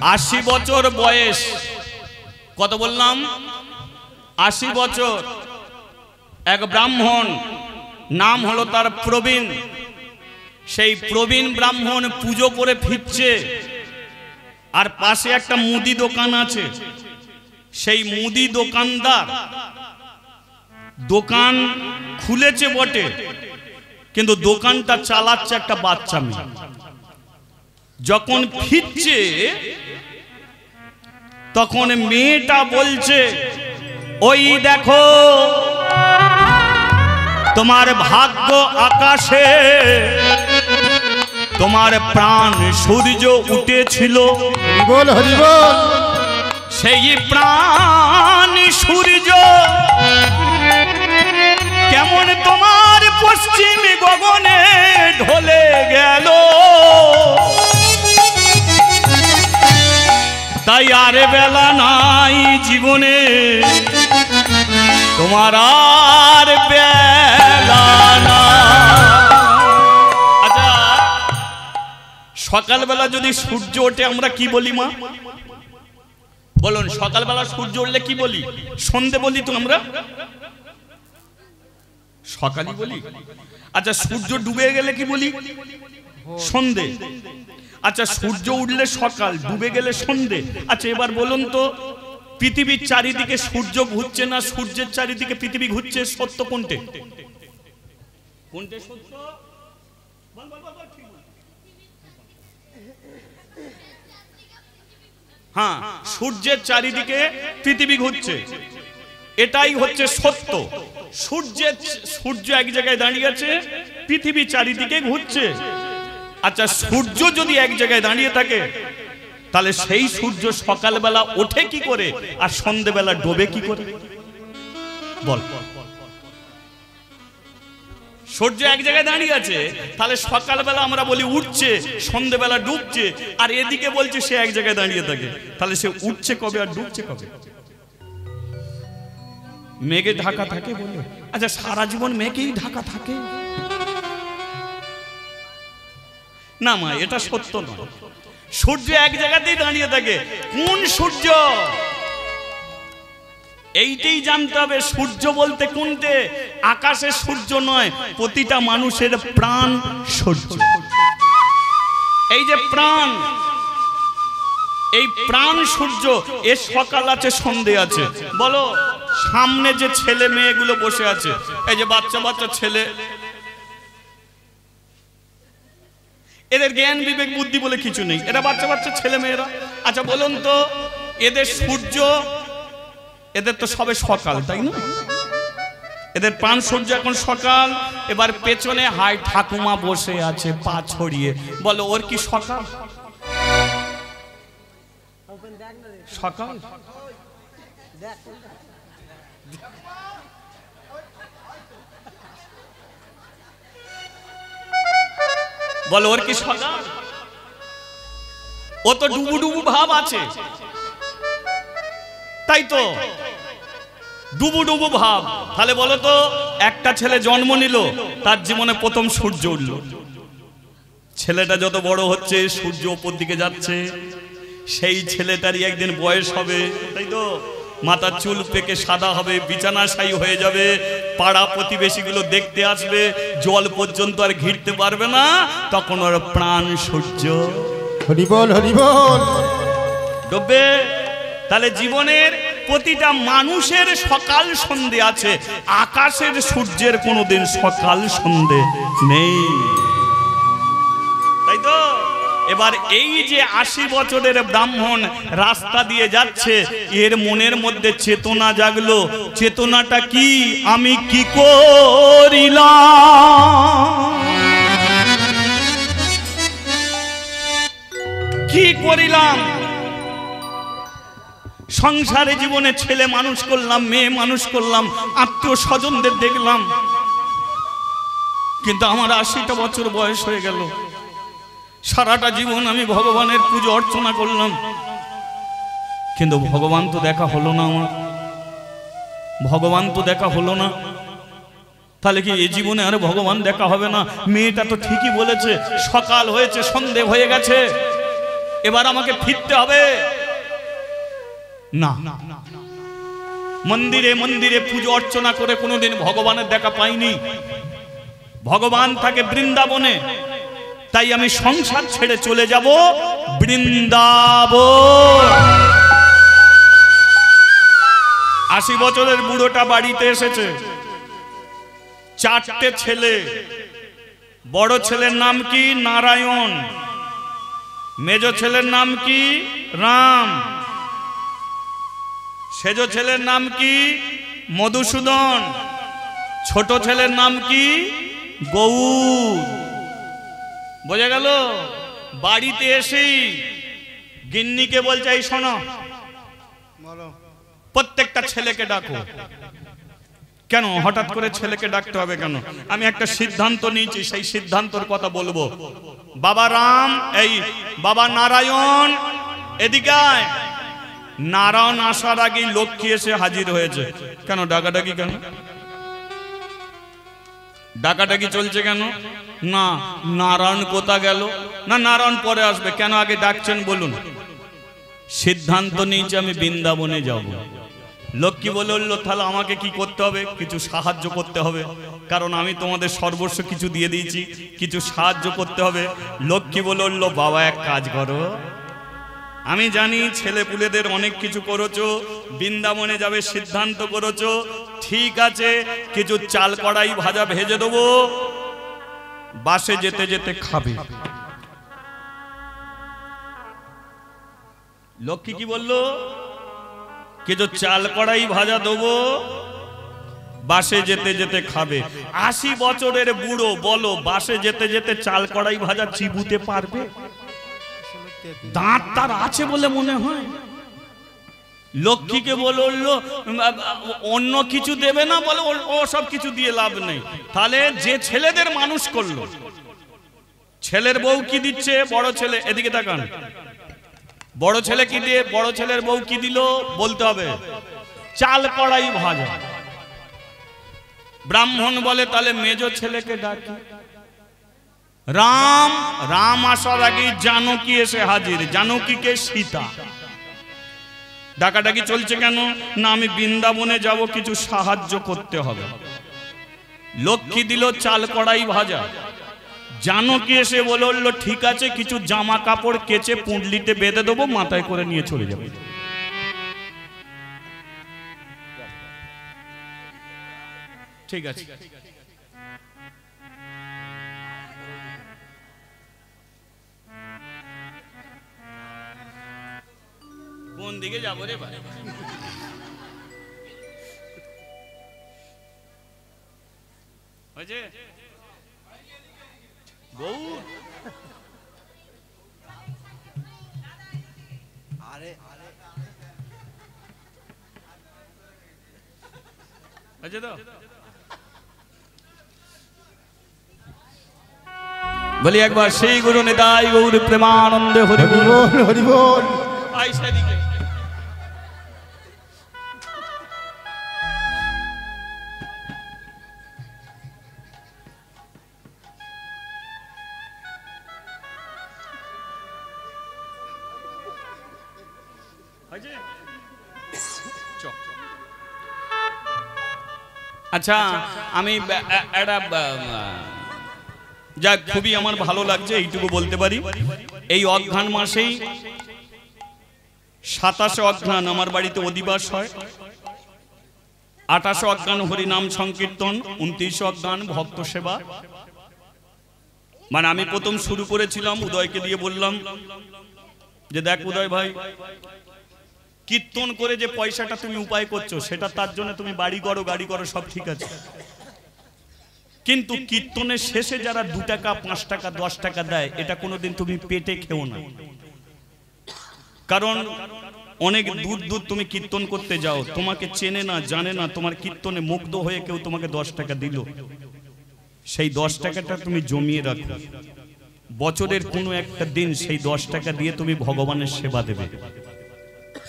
80 বছর বয়স। কত বললাম? 80 বছর। এক ব্রাহ্মণ, নাম হলো তার প্রবীণ। সেই প্রবীণ ব্রাহ্মণ পুজো করে ফিরছে, আর পাশে একটা মুদি দোকান আছে। সেই মুদি দোকানদার দোকান খুলেছে বটে, কিন্তু দোকানটা চালাচ্ছে একটা বাচ্চা মেয়ে। যখন ফিরছে তখন মেয়েটা বলছে, ওই দেখো তোমার ভাগ্য আকাশে, তোমার প্রাণ সূর্য উঠেছিল। হরিবল হরিবল। সেই প্রাণ সূর্য কেমন তোমার পশ্চিম গগনে ঢলে গেল। তাই আর বেলা নাই জীবনে, তোমার আর বেলা না। আচ্ছা, সকালবেলা যদি সূর্য ওঠে আমরা কি বলি মা? বলুন, সকালবেলা সূর্য উঠলে কি বলি? সন্ধে বলি তো আমরা? সকালই বলি। আচ্ছা, সূর্য ডুবে গেলে কি বলি? সন্ধে। আচ্ছা, সূর্য উঠলে সকাল, ডুবে গেলে সন্ধে। আচ্ছা, এবার বলুন তো, পৃথিবীর চারিদিকে সূর্য ঘুরছে না সূর্যের চারিদিকে পৃথিবী ঘুরছে? সত্য কোনটে? কোনটে সত্য? হ্যাঁ, সূর্যের চারিদিকে পৃথিবী ঘুরছে, এটাই হচ্ছে সত্য। সূর্য এক জায়গায় দাঁড়িয়ে আছে, পৃথিবী চারিদিকে ঘুরছে। আচ্ছা, সূর্য যদি এক জায়গায় দাঁড়িয়ে থাকে, তাহলে সেই সূর্য সকালবেলা ওঠে কি করে আর সন্ধ্যেবেলা ডোবে কি করে? বল। সূর্য এক জায়গায় দাঁড়িয়ে আছে, তাহলে সকালবেলা আমরা বলি উঠছে, সন্ধ্যেবেলা ডুবছে, আর এদিকে বলছে সে এক জায়গায় দাঁড়িয়ে থাকে। তাহলে সে উঠছে কবে আর ডুবছে কবে? মেঘে ঢাকা থাকে বলে। আচ্ছা, সারা জীবন মেঘেই ঢাকা থাকে না মা, এটা সত্য নয়। সূর্য এক জায়গাতেই দাঁড়িয়ে থাকে। কোন সূর্য? এইটাই জানতে হবে। সূর্য বলতে কোনটে? আকাশের সূর্য নয়, প্রতিটা মানুষের প্রাণ সূর্য। এই যে প্রাণ, এই প্রাণ সূর্য, এর সকাল আছে সন্ধে আছে। বলো, সামনে যে ছেলে মেয়েগুলো বসে আছে, এই যে বাচ্চা বাচ্চা ছেলে, এদের জ্ঞান বিবেক বুদ্ধি বলে কিছু নেই, এরা বাচ্চা বাচ্চা ছেলে মেয়েরা। আচ্ছা বলুন তো, এদের সূর্য, এদের তো সবে সকাল, তাই না? এদের প্রাণ সূর্য এখন সকাল। এবার পেছনে হাই ঠাকুমা বসে আছে পা ছড়িয়ে, বলো ওর কি সকাল? সকাল? বলো ওর কি সকাল? ও তো ডুবু ডুবু ভাব আছে, তাই তো, ডুবু ডুবু ভাব। তাহলে বলো তো, একটা ছেলে জন্ম নিল, তার জীবনে প্রথম সূর্য উঠল। ছেলেটা যত বড় হচ্ছে, সূর্য উপর দিকে যাচ্ছে, সেই ছেলেটারই একদিন বয়স হবে, তাই তো, মাথার চুল পেকে সাদা হবে, বিছানাশায়ী হয়ে যাবে, পাড়া প্রতিবেশীগুলো দেখতে আসবে, জল পর্যন্ত আর ঘিরতে পারবে না, তখন ওর প্রাণ সূর্য হরিবল হরিবল ডুববে। তাহলে জীবনের প্রতিটা মানুষের সকাল সন্ধে আছে, আকাশের সূর্যের কোনোদিন সকাল সন্ধে নেই, তাই তো। এবার এই যে 80 বছরের ব্রাহ্মণ রাস্তা দিয়ে যাচ্ছে, এর মনের মধ্যে চেতনা জাগলো। চেতনাটা কি? আমি কি করিলাম, কি করিলাম? সংসারে জীবনে ছেলে মানুষ করলাম, মেয়ে মানুষ করলাম, আত্মীয় স্বজনদের দেখলাম, কিন্তু আমার 80টা বছর বয়স হয়ে গেল। সারাটা জীবন আমি ভগবানের পুজো অর্চনা করলাম, কিন্তু ভগবান তো দেখা হলো না আমার, ভগবান তো দেখা হলো না। তাহলে কি এই জীবনে আর ভগবান দেখা হবে না? মেয়েটা তো ঠিকই বলেছে, সকাল হয়েছে সন্ধে হয়ে গেছে, এবার আমাকে ফিরতে হবে না। মন্দিরে মন্দিরে পুজো অর্চনা করে কোনোদিন ভগবানের দেখা পাইনি। ভগবান থাকে বৃন্দাবনে, তাই আমি সংসার ছেড়ে চলে যাব বৃন্দাবন। 80 বছরের বুড়োটা বাড়িতে এসেছে, 4টে ছেলে। বড় ছেলের নাম কি? নারায়ণ। মেজ ছেলের নাম কি? রাম। সেজ ছেলের নাম কি? মধুসূদন। ছোট ছেলের নাম কি? গৌর। বোঝা গেল? বাড়িতে এসেই গিন্নিকে বলছে, এই শোনো, প্রত্যেকটা ছেলেকে ডাকো। কেন হঠাৎ করে ছেলেকে ডাকতে হবে কেন? আমি একটা সিদ্ধান্ত নিয়েছি, সেই সিদ্ধান্তর কথা বলবো। বাবা রাম, এই বাবা নারায়ণ, এদিকে আয়। নারায়ণ আসার আগেই লক্ষ্মী এসে হাজির হয়েছে। কেন ডাকাডাকি কেন? ডাকাডাকি চলছে কেন? না নারায়ণ কোথা গেল? না নারায়ণ পরে আসবে। কেন আগে ডাকছেন বলুন? সিদ্ধান্ত নিয়েছি আমি বৃন্দাবনে যাব। লক্ষ্মী বলল, তাহলে আমাকে কি করতে হবে? কিছু সাহায্য করতে হবে, কারণ আমি তোমাদের সর্বস্ব কিছু দিয়ে দিয়েছি, কিছু সাহায্য করতে হবে। লক্ষ্মী বলল, বাবা এক কাজ করো, আমি জানি ছেলে পুলেদের অনেক কিছু করেছো, বৃন্দাবনে যাবে সিদ্ধান্ত করেছো, ঠিক আছে, কিছু চাল কড়াই ভাজা ভেজে দেবো, বাসে যেতে যেতে খাবে। লক্ষ্মী কি বলল? কিছু চাল কড়াই ভাজা দেবো, বাসে যেতে যেতে খাবে। 80 বছরের বুড়ো, বলো বাসে যেতে যেতে চাল কড়াই ভাজা চিবুতে পারবে? দাঁত তার আছে বলে মনে হয়? লক্ষ্মীকে বলল অন্য কিছু দেবে না, বলে ও সব কিছু দিয়ে লাভ নেই। তাহলে যে ছেলেদের মানুষ করলো, ছেলের বউ কি দিচ্ছে? বড় ছেলে, এদিকে তাকান, বড় ছেলে কি দিয়ে? বড় ছেলের বউ কি দিল বলতে হবে? চাল কড়াই ভাজা। ব্রাহ্মণ বলে তাহলে মেজ ছেলেকে ডাকি। রাম, রাম আসার আগে জানকী এসে হাজির। জানকীকে সীতা। ডাকাডাকি চলছে কেন? না আমি বৃন্দাবনে যাব, কিছু সাহায্য করতে হবে। লক্ষ্মী দিল চাল কড়াই ভাজা। জানকী এসে বলল, ঠিক আছে, কিছু জামা কাপড় কেচে পুঁটলিতে বেঁধে দেবো, মাথায় করে নিয়ে চলে যাবে। ঠিক আছে। কোন দিকে যাবো রে ভাই? বউ আচ্ছা তো বলি একবার সেই গুরু নিতাই গৌর প্রেমানন্দে হরি বল, হরি বল। আই সেদিকে আচ্ছা, আমি যা খুবই আমার ভালো লাগছে এইটুকু বলতে পারি। এই অঘ্রাণ মাসেই 27 অঘ্রাণ আমার বাড়িতে অধিবাস হয়। 28 অঘ্রাণ হরিনাম সংকীর্তন, 29 অঘ্রাণ ভক্ত সেবা। মানে আমি প্রথম শুরু করেছিলাম উদয়কে দিয়ে, বললাম যে দেখ উদয় ভাই, কীর্তন করে যে পয়সাটা তুমি উপায় করছো সেটা তার জন্য তুমি বাড়ি করো, গাড়ি করো, সব ঠিক আছে, কিন্তু কীর্তনের শেষে যারা 2 টাকা 5 টাকা 10 টাকা দেয়, এটা কোনোদিন তুমি পেটে খেও না। কারণ অনেক দূর দূর তুমি কীর্তন করতে যাও, তোমাকে চেনে না, জানে না, তোমার কীর্তনে মুগ্ধ হয়ে কেউ তোমাকে 10 টাকা দিল, সেই 10 টাকাটা তুমি জমিয়ে রাখো। বছরের কোনো একটা দিন সেই 10 টাকা দিয়ে তুমি ভগবানের সেবা দেবে।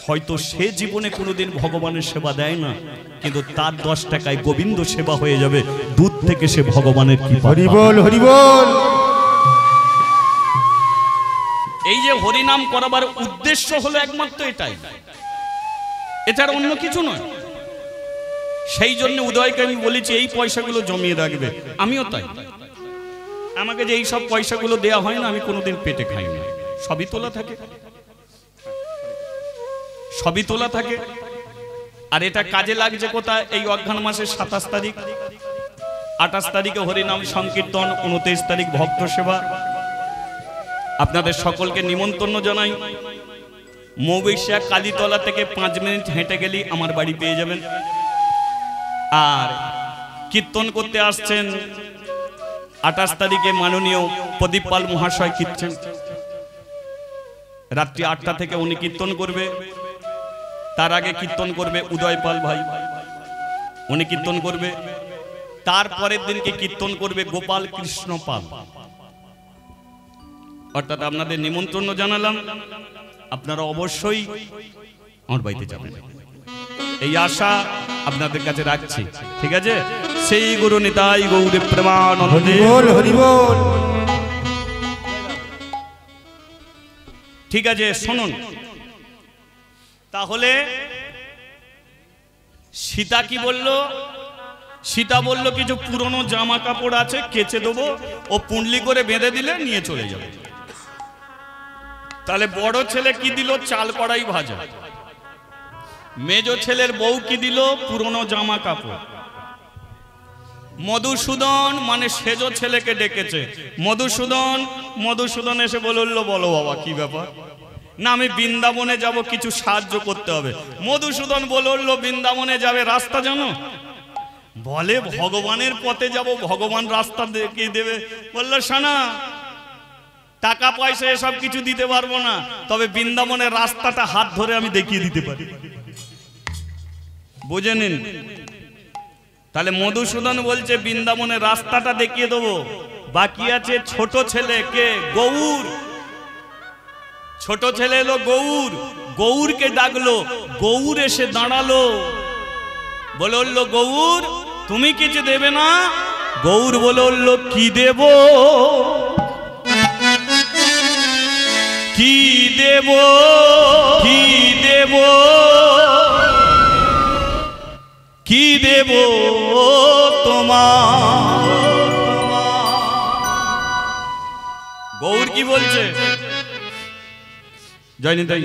হয়তো সে জীবনে কোনোদিন ভগবানের সেবা দেয় না, কিন্তু তার 10 টাকায় গোবিন্দ সেবা হয়ে যাবে, দূর থেকে সে ভগবানের কৃপা। হরি বল, হরি বল। এই যে হরিনাম করাবার উদ্দেশ্য হলো একমাত্র এটাই, এছাড়া অন্য কিছু নয়। সেই জন্য উদয়কে আমি বলেছি এই পয়সাগুলো জমিয়ে রাখবে। আমিও তাই, আমাকে যে এই সব পয়সাগুলো দেয়া হয় না, আমি কোনোদিন পেটে খাই না। সবই তোলা থাকে, সবই তোলা থাকে। আর এটা কাজে লাগছে কোথায়? এই অঘ্রাণ মাসের 27 তারিখ, 28 তারিখে হরিনাম সংকীর্তন, 29 তারিখ ভক্ত সেবা। আপনাদের সকলকে নিমন্ত্রণ জানাই। মৌবেশিয়া কালীতলা থেকে 5 মিনিট হেঁটে গেলেই আমার বাড়ি পেয়ে যাবেন। আর কীর্তন করতে আসছেন 28 তারিখে মাননীয় প্রদীপ পাল মহাশয় কীর্তন, রাত্রি 8টা থেকে উনি কীর্তন করবে। তার আগে কীর্তন করবে উদয় পাল ভাই, উনি কীর্তন করবে। তারপরের দিনকে কীর্তন করবে গোপাল কৃষ্ণ পাল। অর্থাৎ আপনাদের নিমন্ত্রণ জানালাম, আপনারা অবশ্যই আমার বাড়িতে যাবেন, এই আশা আপনাদের কাছে রাখছি। ঠিক আছে? সেই গুরু নিতাই গৌরে প্রেমানন্দে। হরি বল। ঠিক আছে, শুনুন তাহলে। সীতা কি বলল? সীতা বলল কিছু পুরনো জামা কাপড় আছে, কেচে দেবো, ও পুঁডলি করে বেঁধে দিলে নিয়ে চলে যাবে। তাহলে বড় ছেলে কি দিল? চাল কড়াই ভাজা। মেজ ছেলের বউ কি দিল? পুরনো জামা কাপড়। মধুসূদন মানে সেজ ছেলেকে ডেকেছে। মধুসূদন এসে বলল, বলো বাবা কি ব্যাপার? না আমি বৃন্দাবনে যাব, কিছু সাহায্য করতে হবে। মধুসূদন বলল, বৃন্দাবনে যাবে, রাস্তা জানো? বলে ভগবানের পথে যাব, ভগবান রাস্তা দেখিয়ে দেবে। বলল শানা, টাকা পয়সা এসব কিছু দিতে পারবো না, তবে বৃন্দাবনের রাস্তাটা হাত ধরে আমি দেখিয়ে দিতে পারি। বুঝে নিন। তাহলে মধুসূদন বলছে বৃন্দাবনের রাস্তাটা দেখিয়ে দেবো। বাকি আছে ছোট ছেলে, কে? গৌর। ছোট ছেলে এলো গৌর, গৌরকে ডাকলো। গৌর এসে দাঁড়ালো, বলল গৌর তুমি কিছু দেবে না? গৌর বলল কি দেব, কি দেব, কি দেব, কি দেব তোমার? গৌর কি বলছে? জয়নি তাই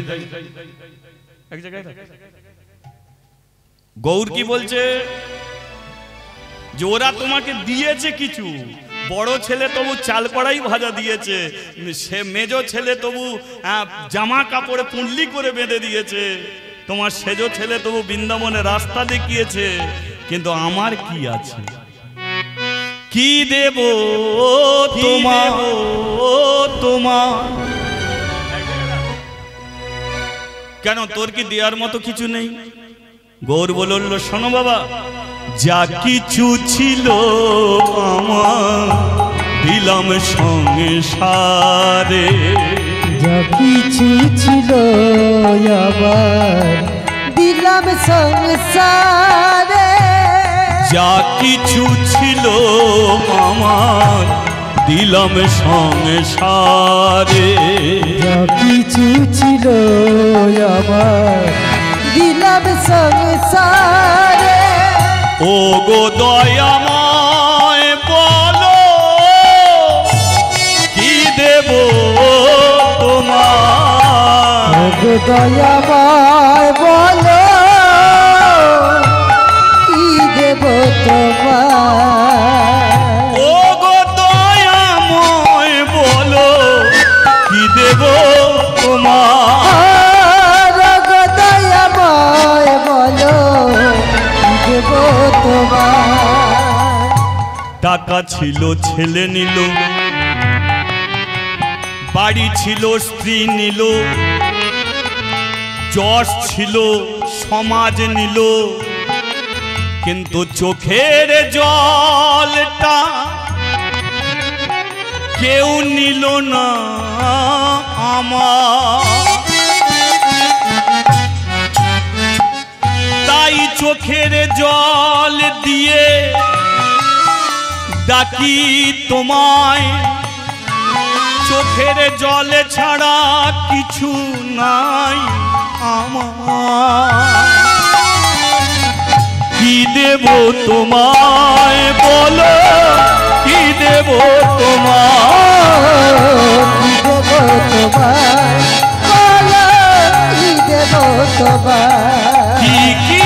এক জায়গায় গৌর কি বলছে? যে ওরা তোমাকে দিয়েছে কিছু। বড় ছেলে তবু চাল কড়াই ভাজা দিয়েছে, সে মেজ ছেলে তবু জামা কাপড়ে পুঁডলি করে বেঁধে দিয়েছে, তোমার সেজ ছেলে তবু বৃন্দাবনে রাস্তা দেখিয়েছে, কিন্তু আমার কি আছে? কি দেব তোমার, তোমার? কেন তোর কি দেওয়ার মতো কিছু নেই? গৌর বলল শোনো বাবা, যা কিছু ছিল আমার দিলাম সংসারে, যা কিছু ছিল আবার দিলাম সংসারে, যা কিছু ছিল আমার দিলাম সংসারে, যা কিছু ছিল আবার দিলাম সংসারে। ও গো দয়াময় বলো কি দেব তোমার? ও গো দয়াময় বলো কি দেব তোমার? ও গো দয়াময় বলো কি দেব তোমার? ও গো দয়াময় বলো কি দেব তোমার? টাকা ছিল ছেলে নিল, বাড়ি ছিল স্ত্রী নিল, যশ ছিল সমাজ নিল, কিন্তু চোখের জলটা কেউ নিল না আমার। তাই চোখের জল দিয়ে ডাকি তোমায়, চোখের জলে ছাড়া কিছু নাই আমার, কি দেব তোমায় বলো, কি দেব তোমায়, কি দেব তোমায় বলো, কি দেব তোমায়, কি কি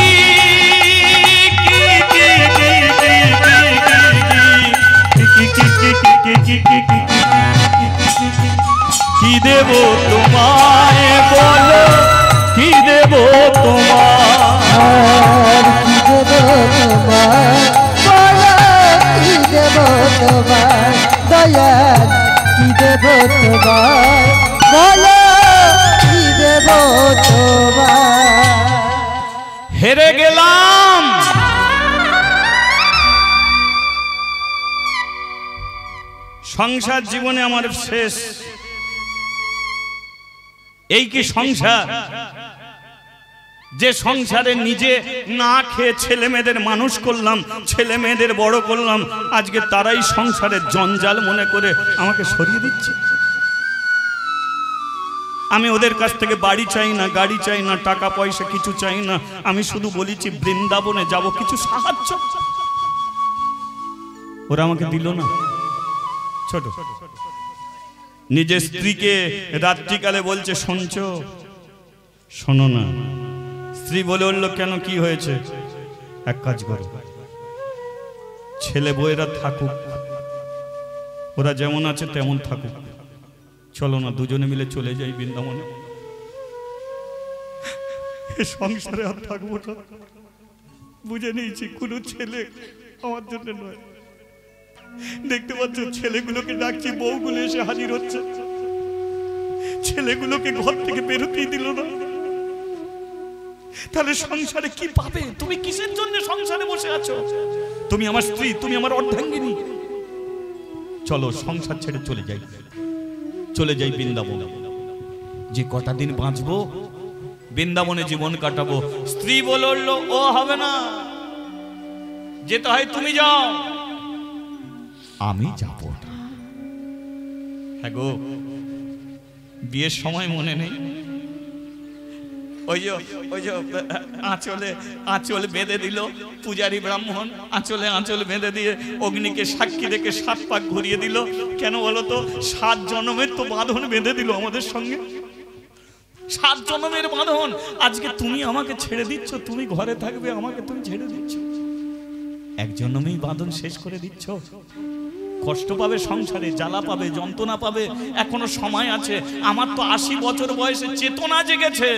কি দেব তোমায় বলো, কি দেব তোমায়, কি দেব তোমায় বলো, কি দেব তোমায়, দয়াল কি দেব তোমায় বলো, কি দেব তোমায়। হেরে গেলাম, সংসার জীবনে আমার শেষ। এই কি সংসার? যে সংসারে নিজে না খেয়ে ছেলে মেয়েদের মানুষ করলাম, ছেলে মেয়েদের বড় করলাম, আজকে তারাই সংসারের জঞ্জাল মনে করে আমাকে সরিয়ে দিচ্ছে। আমি ওদের কাছ থেকে বাড়ি চাই না, গাড়ি চাই না, টাকা পয়সা কিছু চাই না। আমি শুধু বলেছি বৃন্দাবনে যাব, কিছু সাহায্য। ওরা আমাকে দিল না। ছোট নিজের স্ত্রীকে রাত্রিকালে বলছে, শুনছো? শোনো না। স্ত্রী বলে উঠল, কেন, কি হয়েছে? এক কাজ করো, ছেলে বউয়েরা থাকুক, ওরা যেমন আছে তেমন থাকুক, চলো না দুজনে মিলে চলে যাই বৃন্দাবনে। সংসারে আর থাকবো না, বুঝে নিয়েছি কোনো ছেলে আমার জন্য নয়। দেখতে পাচ্ছ ছেলেগুলোকে ডাকছি, বউগুলো এসে হাজির হচ্ছে, ছেলেগুলোকে ঘর থেকে বেরোতেই দিল না। তাহলে সংসারে কি পাবে? তুমি কিসের জন্য সংসারে বসে আছো? তুমি আমার স্ত্রী, তুমি আমার অর্ধাঙ্গিনী। চলো সংসার ছেড়ে চলে যাই, চলে যাই বৃন্দাবন। যে কটা দিন বাঁচবো বৃন্দাবনে জীবন কাটাবো। স্ত্রী বলল, ও হবে না, যেতে হয় তুমি যাও। আমি যাব না। হ্যাঁ গো, বিয়ের সময় মনে নেই, ওই যে আঁচলে বেঁধে দিল পূজারী ব্রাহ্মণ, আঁচলে বেঁধে দিয়ে অগ্নিকে সাক্ষী রেখে 7 পাক ঘুরিয়ে দিল। কেন বলো তো? 7 জন্মের তো বাঁধন বেঁধে দিল আমাদের সঙ্গে, 7 জন্মের বাঁধন। আজকে তুমি আমাকে ছেড়ে দিচ্ছ, তুমি ঘরে থাকবে, আমাকে তুমি ছেড়ে দিচ্ছ, 1 জন্মেই বাঁধন শেষ করে দিচ্ছ। কষ্ট পাবে সংসারে, জ্বালা পাবে, যন্ত্রণা পাবে, এখনো সময় আছে। আমার তো 80 বছর বয়সে চেতনা জেগেছে,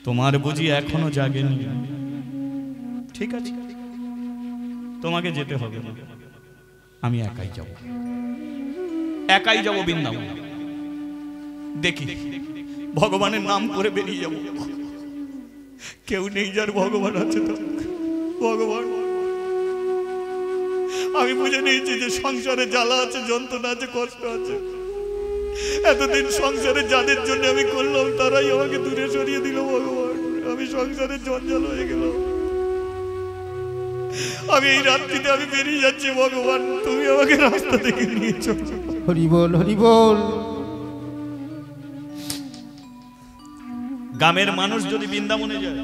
তোমার বুঝি এখনো জাগেনি। ঠিক আছে, তোমাকে যেতে হবে না, আমি একাই যাব বৃন্দাবন। দেখি ভগবানের নাম করে বেরিয়ে যাব। কেউ নেই যার ভগবান আছে তো। ভগবান, আমি বুঝে নিয়েছি যে সংসারে জ্বালা আছে, যন্ত্রণা আছে, কষ্ট আছে। এতদিন সংসারে যাদের জন্য আমি করলাম তারাই আমাকে দূরে সরিয়ে দিল। ভগবান, আমি সংসারে জঞ্জাল হয়ে গেলাম। আমি এই রাত্রিতে আমি বেরিয়ে যাচ্ছি। ভগবান, তুমি আমাকে রাস্তা থেকে নিয়ে চলো। হরি বল, হরি বল। গ্রামের মানুষ যদি বৃন্দাবনে যায়,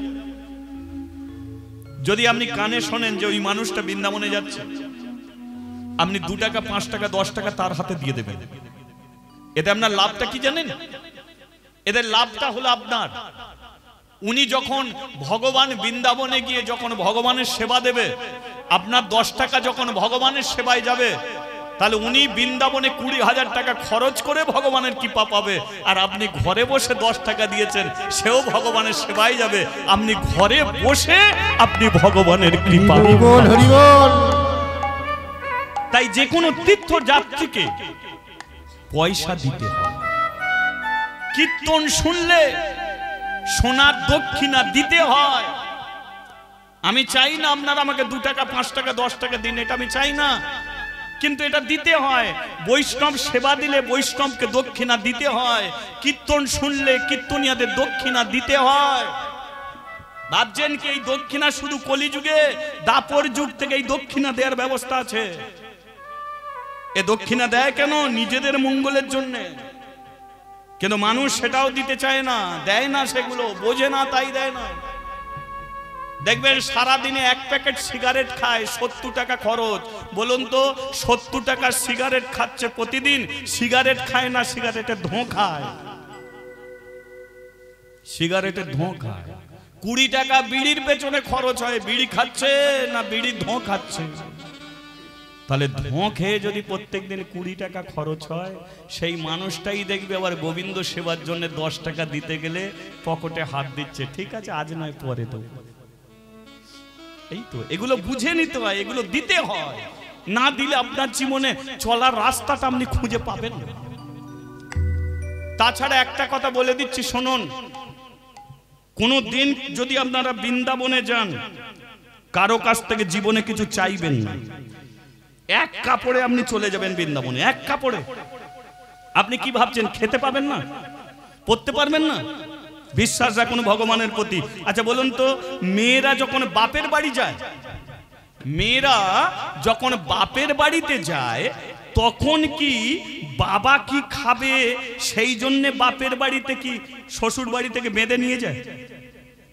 যদি আপনি কানে শোনেন যে ওই মানুষটা বৃন্দাবনে যাচ্ছে, আপনি 2 টাকা, 5 টাকা, 10 টাকা তার হাতে দিয়ে দেবেন। এতে আপনার লাভটা কি জানেন? এদের লাভটা হলো আপনার, উনি যখন ভগবান বৃন্দাবনে গিয়ে যখন ভগবানের সেবা দেবে, আপনার 10 টাকা যখন ভগবানের সেবায় যাবে, তাহলে উনি বৃন্দাবনে 20,000 টাকা খরচ করে ভগবানের কৃপা পাবে। আর আপনি ঘরে বসে 10 টাকা দিয়েছেন, সেও ভগবানের সেবায় যাবে। আপনি ঘরে বসে আপনি ভগবানের কৃপা। হরি বল, হরি বল। তাই যে কোনো তীর্থযাত্রীকে পয়সা দিতে হয়। কীর্তন শুনলে সোনার দক্ষিণা দিতে হয়। আমি চাই না আপনারা আমাকে 2 টাকা, 5 টাকা, 10 টাকা দিন, এটা আমি চাই না, কিন্তু এটা দিতে হয়। বৈষ্ণব সেবা দিলে বৈষ্ণবকে দক্ষিণা দিতে হয়। কীর্তন শুনলে কীর্তনিয়াদের দক্ষিণা দিতে হয়। ভাবছেন কি এই দক্ষিণা শুধু কলিযুগে? দাপর যুগ থেকে এই দক্ষিণা দেওয়ার ব্যবস্থা আছে। এ দক্ষিণা দেয় কেন? নিজেদের মঙ্গলের জন্য। কিন্তু মানুষ সেটাও দিতে চায় না, দেয় না, সেগুলো বোঝে না, তাই দেয় না। দেখবেন সারাদিনে এক প্যাকেট সিগারেট খায়, 70 টাকা খরচ। বলুন তো, 70 টাকার সিগারেট খাচ্ছে প্রতিদিন, সিগারেট খায় না, সিগারেটের ধোঁ খায়। সিগারেটের ধোঁ খায়। 20 টাকা বিড়ির পেছনে খরচ হয়, বিড়ি খাচ্ছে না বিড়ির ধোঁ খাচ্ছে। তাহলে ধোঁ খেয়ে যদি প্রত্যেকদিন 20 টাকা খরচ হয়, সেই মানুষটাই দেখবে আবার গোবিন্দ সেবার জন্য 10 টাকা দিতে গেলে পকেটে হাত দিচ্ছে। ঠিক আছে, আজ নয় পরে দেবো। এই তো, এগুলো বুঝে নিতে হয়, এগুলো দিতে হয়। না দিলে আপনার জীবনে চলার রাস্তাটা আপনি খুঁজে পাবেন না। তাছাড়া একটা কথা বলে দিচ্ছি শুনুন, কোনো দিন যদি আপনারা বৃন্দাবনে যান, কারো কাছ থেকে জীবনে কিছু চাইবেন না। এক কাপড়ে আপনি চলে যাবেন বৃন্দাবনে, এক কাপড়ে। আপনি কি ভাবছেন খেতে পাবেন না, পড়তে পারবেন না? বিশ্বাস রাখুন ভগবানের প্রতি। আচ্ছা বলুন তো, মেয়েরা যখন বাপের বাড়ি যায়, মেয়েরা যখন বাপের বাড়িতে যায়, তখন কি বাবা কি খাবে সেই জন্য বাপের বাড়িতে কি শ্বশুর বাড়ি থেকে বেঁধে নিয়ে যায়?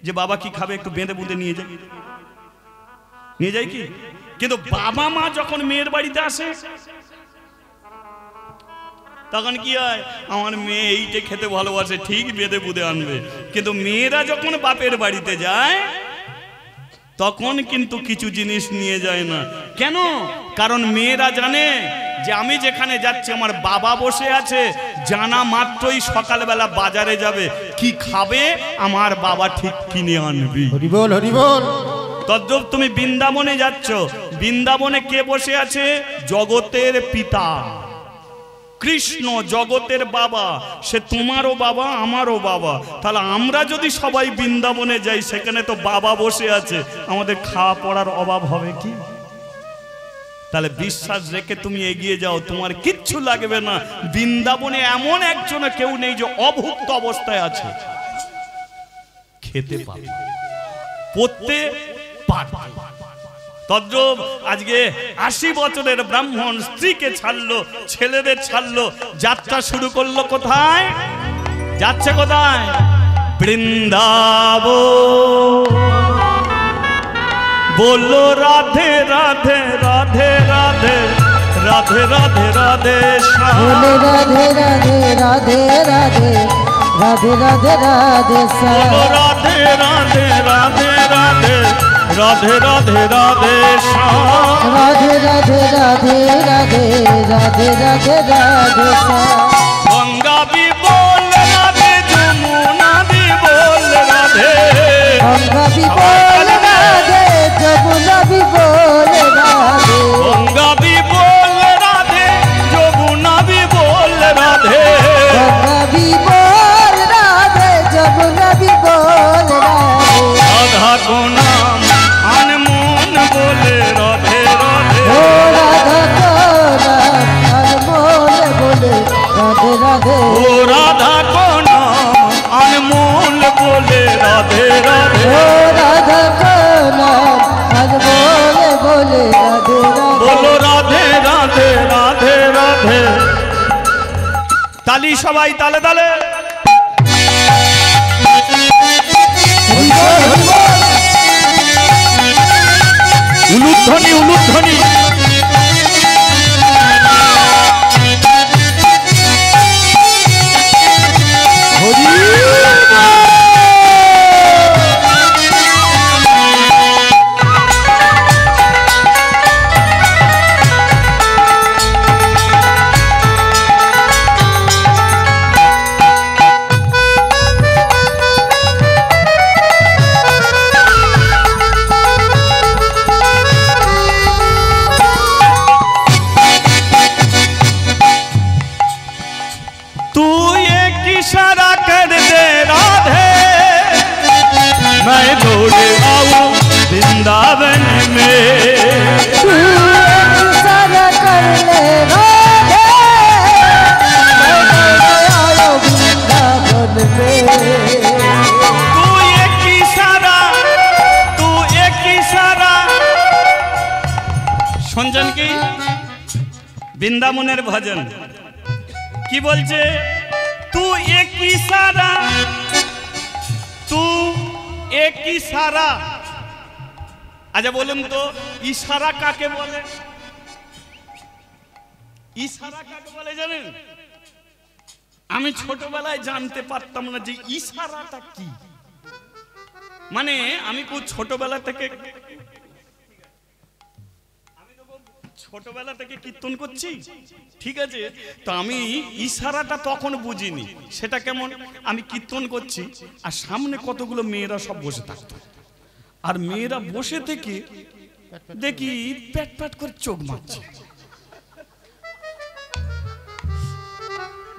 যে বাবা কি খাবে একটু বেঁধে বুঁধে নিয়ে যায়, নিয়ে যায় কি? কিন্তু বাবা মা যখন মেয়ের বাড়িতে আসে, তখন কি হয়? আমার মেয়ে এইটা খেতে ভালোবাসে, ঠিক বেঁধে বুঁধে আনবে। কিন্তু মেয়েরা যখন বাপের বাড়িতে যায়, তখন কিন্তু কিছু জিনিস নিয়ে যায় না। কেন? কারণ মেয়েরা জানে যে আমি যেখানে যাচ্ছি আমার বাবা বসে আছে, জানা মাত্রই সকালবেলা বাজারে যাবে, কি খাবে আমার বাবা ঠিক কিনে আনবি। হরি বল, হরি বল। তদ্রূপ তুমি বৃন্দাবনে যাচ্ছ, বৃন্দাবনে কে বসে আছে? জগতের পিতা কৃষ্ণ, জগতের বাবা। সে তোমারও বাবা, আমারও বাবা। তাহলে আমরা যদি সবাই বৃন্দাবনে যাই, সেখানে তো বাবা বসে আছে, আমাদের খাওয়া পড়ার অভাব হবে কি? তাহলে বিশ্বাস রেখে তুমি এগিয়ে যাও, তোমার কিচ্ছু লাগবে না। বৃন্দাবনে এমন একজন কেউ নেই যে অভুক্ত অবস্থায় আছে, খেতে পাবে, পড়তে পারবে। তদ্রূপ আজকে 80 বছরের ব্রাহ্মণ স্ত্রীকে ছাড়লো, ছেলেদের ছাড়লো, যাত্রা শুরু করলো কোথায়? যাচ্ছে কোথায়? বৃন্দাবন। বললো রাধে রাধে রাধে রাধে রাধে রাধে রাধে বলে রাধে রাধে রাধে রাধে রাধে রাধে রাধে বলো রাধে রাধে রাধে রাধে রাধে রাধে রাধে রাধে রাধে রাধে রাধে রাধে রাধে রাধে গঙ্গা বি বল রাধে, যমুনা বি বল রাধে, গঙ্গা বি বল রাধে, যমুনা বি বল রাধে, গঙ্গা বি বল রাধে, যমুনা বি বল রাধে, গঙ্গা বি বল রাধে, যমুনা বি বল রাধে, রাধা কো নাম আনমোল বলে রাধে রাধে, ও রাধা কো নাম আনমোল বলে রাধে রাধে, ও রাধা কো নাম আনমোল বলে রাধে রাধে, ও রাধা কো নাম আনমোল বলে রাধে রাধে। বলো রাধে রাধে রাধে রাধে। তালি সবাই, তালে তালে। উলুধ্বনি, উলুধ্বনি। বৃন্দাবনের ভজন কি বলছে? তু এক ইশারা, তু এক ইশারা। আচ্ছা বলুন তো ইশারা কাকে বলে? ইশারা কাকে বলে জানেন? আমি ছোটবেলায় জানতে পারতাম না যে ইশারাটা কি। মানে আমি খুব ছোটবেলা থেকে কীর্তন করছি, ঠিক আছে? তো আমি ইশারাটা তখন বুঝিনি। সেটা কেমন? আমি কীর্তন করছি আর সামনে কতগুলো মেয়েরা সব বসে থাকতো, আর মেয়েরা বসে থেকে দেখি প্যাট প্যাট করে চোখ মারছে।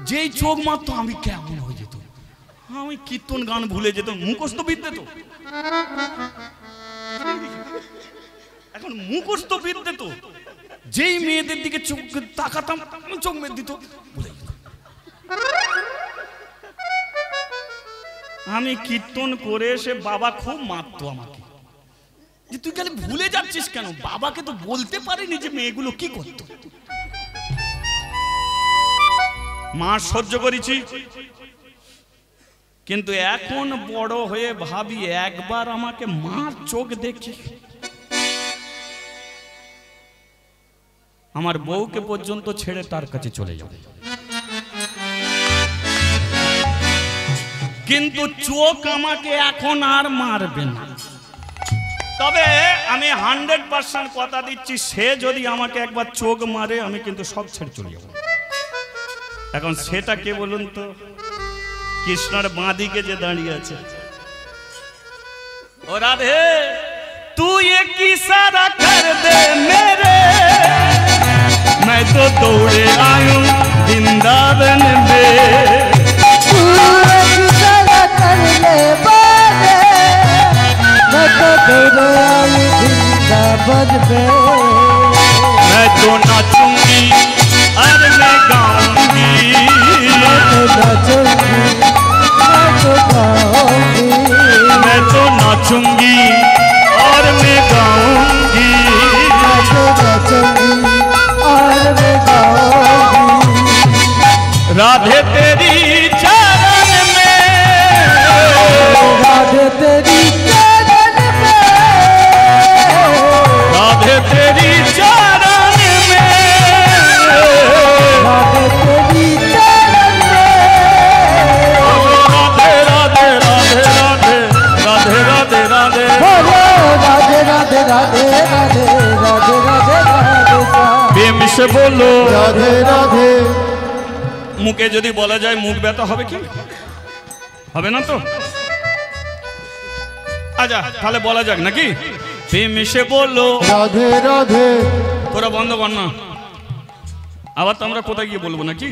যেই চোখ মারতো আমি কেমন হয়ে যেত, আমি কীর্তন গান ভুলে যেত, মুখস্থ বিদ্যে তো। এখন মুখস্থ বিদ্যে তো যেই মেয়েদের দিকে চোখ তাকাতাম চোখ মেয়ে দিত। আমি কীর্তন করে এসে বাবা খুব মারতো আমাকে, যে তুই খালি ভুলে যাচ্ছিস কেন? বাবাকে তো বলতে পারিনি যে মেয়েগুলো কি করতো। মা সহ্য করেছি, কিন্তু এখন বড় হয়ে ভাবি একবার আমাকে মার চোখ দেখি, আমার বউকে পর্যন্ত ছেড়ে তার কাছে চলে যাবে। কিন্তু চোখ আমাকে এখন আর মারবে না। তবে আমি 100% কথা দিচ্ছি, সে যদি আমাকে একবার চোখ মারে আমি কিন্তু সব ছেড়ে চলে যাব। এখন সেটা কে বলুন তো? কৃষ্ণের বাঁ দিকে যে দাঁড়িয়ে আছে, ও রাধে তুই এক ইশারা কর দে মেরে, मैं तो दौड़े आयू वृंदावन में। तू एक इशारा कर ले बारे, मैं तो दौड़े आई वृंदावन में। मैं तो नाचूंगी और मैं गाऊंगी, मैं तो नाचूंगी, मैं तो गाऊंगी, मैं तो नाचूंगी और मैं गाऊंगी, मैं तो नाचूंगी और मैं गाऊंगी। राधे तेरी चरण में, राधे तेरी चरण में, राधे तेरी चरण में, राधे तेरी चरण में। राधे राधे राधे राधे राधे राधे राधे, बोलो राधे राधे राधे राधे राधे राधे राधे प्रेम से बोलो রাধে রাধে। মুখে যদি বলা যায় মুখ ব্যথা হবে কি? হবে না তো? আচ্ছা তাহলে বলা যাক নাকি? প্রেম সে বলো রাধে রাধে। তোরা বন্ধ কর না, আবার তো আমরা কোথায় গিয়ে বলবো নাকি?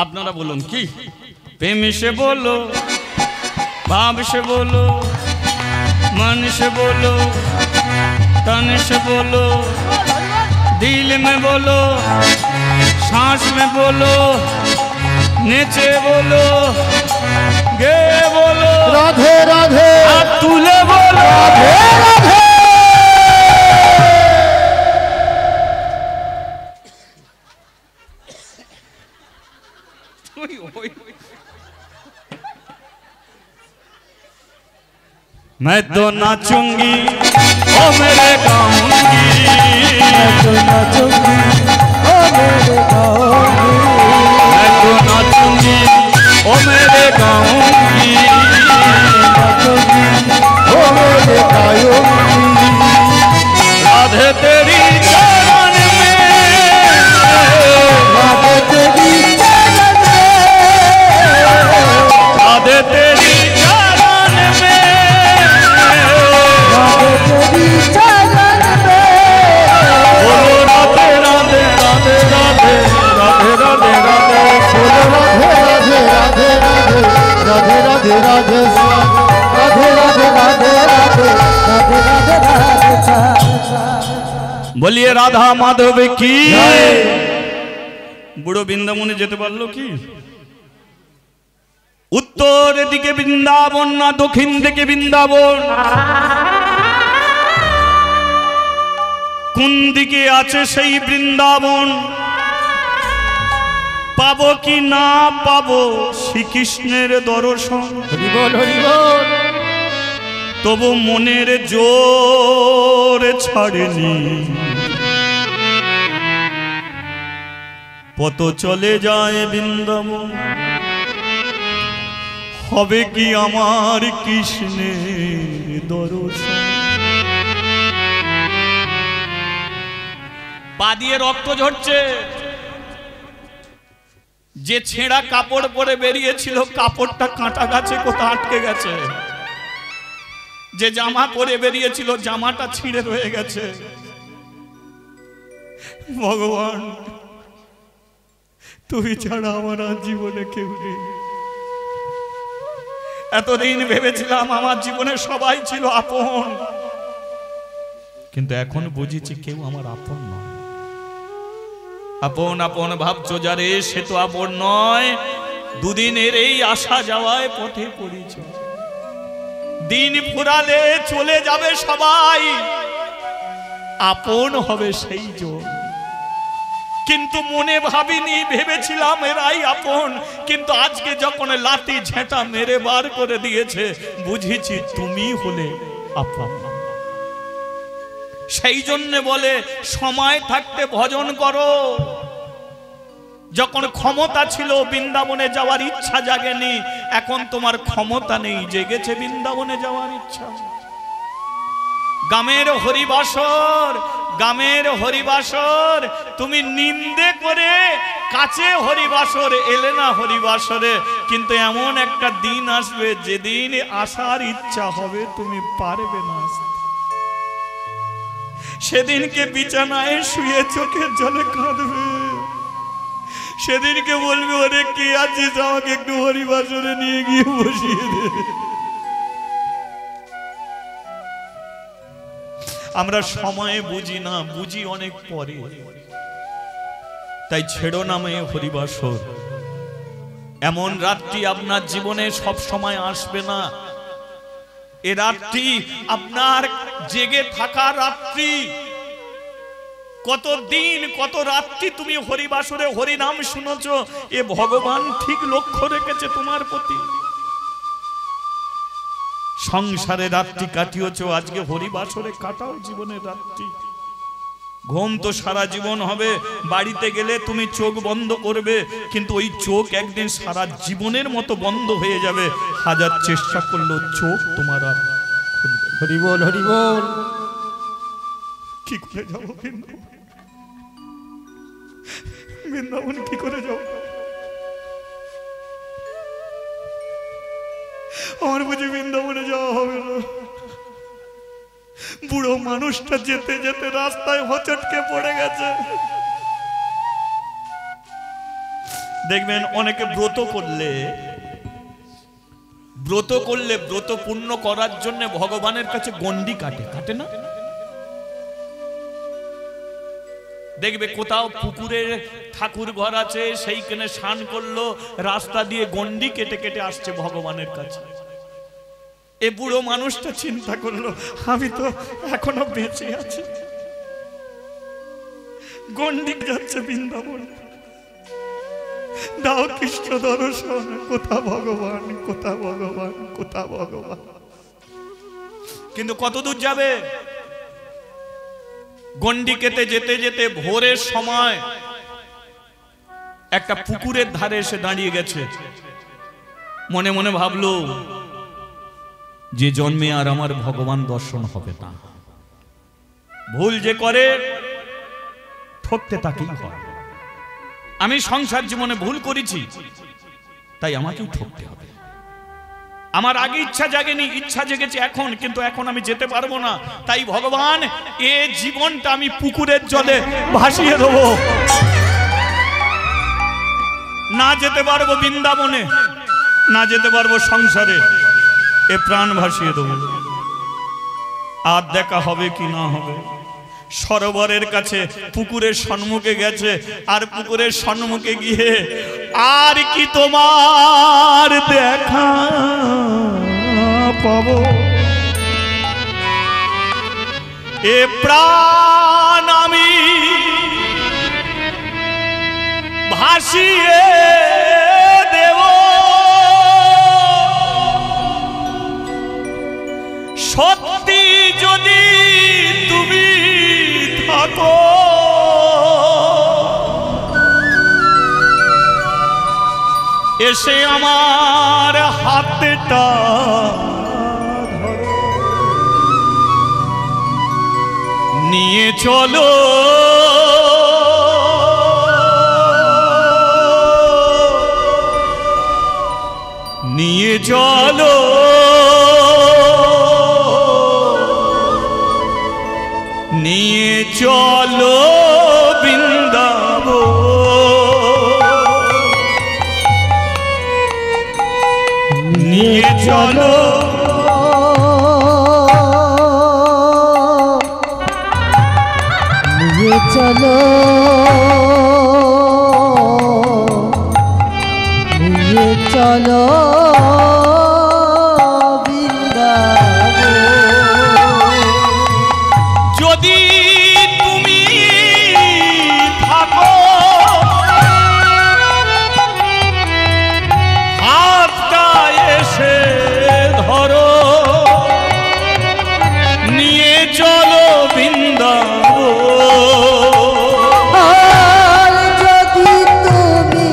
আপনারা বলুন কি? প্রেম সে বলো, भाव से बोलो, मन से बोलो, तन से बोलो, दिल में बोलो, सांस में बोलो, नीचे बोलो, गे बोलो, রাধে রাধে। हाथ तुले बोलो, রাধে রাধে। मैं तो नाचूंगी ओ मेरे गाऊंगी, मैं तो नाचूंगी ओ मेरे गाऊंगी, मैं तो नाचूंगी ओ मेरे गाऊंगी, नाचूंगी ओ मेरे गाऊंगी। राधे तेरी चरण में, राधे तेरी चरण में, राधे तेरी चरण में, राधे तेरी चरण में। बोलो राधे राधे राधे राधे राधे राधे राधे, बोलो राधे राधे राधे राधे राधे राधे राधे श्याम। राधे राधे राधे राधे राधे राधे राधे श्याम। बोलिए राधा माधव की। বুড়ো বৃন্দাবনে যেতে পারলো কি? উত্তর দিকে বৃন্দাবন না দক্ষিণ দিকে বৃন্দাবন? কোন দিকে আছে সেই বৃন্দাবন? পাবো কি না পাবো শ্রীকৃষ্ণের দর্শন, হরি বল হরি বল। তবু মনের জোর ছাড়েনি, পথ চলে যায় বৃন্দাবন। হবে কি আমার কৃষ্ণের দর্শন। পা দিয়ে রক্ত ঝরছে। যে ছেঁড়া কাপড় পরে বেরিয়েছিল কাপড়টা কাঁটা গাছে কোথা আটকে গেছে। যে জামা পরে বেরিয়েছিল জামাটা ছিঁড়ে রয়ে গেছে। ভগবান, তুমি ছাড়া আমার আর জীবনে কেউ নেই। এতদিন ভেবেছিলাম আমার জীবনে সবাই ছিল আপন, কিন্তু এখন বুঝেছি কেউ আমার আপন নয়। আপন আপন ভাবছো যারে, সে তো আপন নয়। দুদিনের এই আসা যাওয়ায় পথে পরিচয়। দিন ফুরালে চলে যাবে সবাই, আপন হবে সেই জন। কিন্তু মনে ভাবিনি, ভেবেছিলাম এরাই আপন, কিন্তু আজকে যখন লাঠি ঝেঁটা মেরে বার করে দিয়েছে বুঝেছি তুমি হলে আপন। সেই জন্য বলে সময় থাকতে ভজন করো। যখন ক্ষমতা ছিল বৃন্দাবনে যাওয়ার ইচ্ছা জাগেনি, এখন তোমার ক্ষমতা নেই, জেগেছে বৃন্দাবনে যাওয়ার ইচ্ছা। গ্রামের হরিবাসর, গ্রামের হরিবাসর তুমি নিন্দে করে কাছে হরিবাসর এলে না হরিবাসরে। কিন্তু এমন একটা দিন আসবে যেদিন আসার ইচ্ছা হবে তুমি পারবে না আসতে। সেদিনকে বিছানায় শুয়ে চোখের জলে কাঁদবে। সেদিনকে বলবে ওরে কে আছিস, আমাকে একটু হরিবাসরে নিয়ে গিয়ে বসিয়ে দে। আমরা সময়ে বুঝি না, বুঝি অনেক পরে। তাই ছেড়ো নামে হরিবাসর। এমন রাত্রি আপনার জীবনে সব সময় আসবে না। এ রাত্রি আপনার জেগে থাকা রাত্রি। কত দিন কত রাত্রি তুমি হরিবাসরে হরিনাম শুনেছ, এ ভগবান ঠিক লক্ষ্য রেখেছে তোমার প্রতি। সংসারে রাত্রি কাটিয়েছ, আজকে হরিবাসরে কাটাও জীবনের রাত্রি। ঘুম তো সারা জীবন হবে, বাড়িতে গেলে তুমি চোখ বন্ধ করবে, কিন্তু ওই চোখ একদিন সারা জীবনের মতো বন্ধ হয়ে যাবে। হাজার চেষ্টা করলেও চোখ তোমার আর খুলবে। হরি বল হরি বল। কি করে যাবো বৃন্দাবন, কি করে যাবো? আমার বুঝি বৃন্দাবনে যাওয়া হবে না। বুড়ো মানুষটা যেতে যেতে রাস্তায় হোঁচটকে পড়ে গেছে। দেখবেন অনেকে ব্রত করলে ব্রত পূর্ণ করার জন্য ভগবানের কাছে গন্ডি কাটে না? দেখবে কোথাও পুকুরে ঠাকুর ঘর আছে, সেইখানে স্নান করলো, রাস্তা দিয়ে গন্ডি কেটে কেটে আসছে ভগবানের কাছে। এ বুড়ো মানুষটা চিন্তা করলো আমি তো এখনো বেঁচে আছি, গন্ডি যাচ্ছে বৃন্দাবন, দাও কৃষ্ণ দর্শন। কোথা ভগবান, কোথা ভগবান, কোথা ভগবান। কিন্তু কত দূর যাবে? গন্ডি কেটে যেতে যেতে ভোরের সময় একটা পুকুরের ধারে এসে দাঁড়িয়ে গেছে। মনে মনে ভাবলো যে জন্মে আর আমার ভগবান দর্শন হবে না। ভুল যে করে ঠকতে তাকেই হয়। আমি সংসার জীবনে ভুল করেছি, তাই আমাকেও ঠকতে হবে। আমার আগে ইচ্ছা জাগেনি, ইচ্ছা জেগেছে এখন, কিন্তু এখন আমি যেতে পারবো না। তাই ভগবান এ জীবনটা আমি পুকুরের জলে ভাসিয়ে দেবো। না যেতে পারবো বৃন্দাবনে, না যেতে পারবো সংসারে, এ প্রাণ ভাসিয়ে দেবো। আর দেখা হবে কি না হবে। সরোবরের কাছে পুকুরের সম্মুখে গেছে, আর পুকুরের সম্মুখে গিয়ে আর কি তোমার দেখা পাবো, এ প্রাণ আমি ভাস ভাসিয়ে দেব সত্যি যদি তুমি থাকো এসে আমার হাতটা নিয়ে চলো নিয়ে চলো নিয়ে চলো বৃন্দাবন নিয়ে চলো নিয়ে চলো নিয়ে চলো বৃন্দাবন যদি তুমি থাকো হাতটা এসে ধরো নিয়ে চলো বৃন্দাবন আর যদি তুমি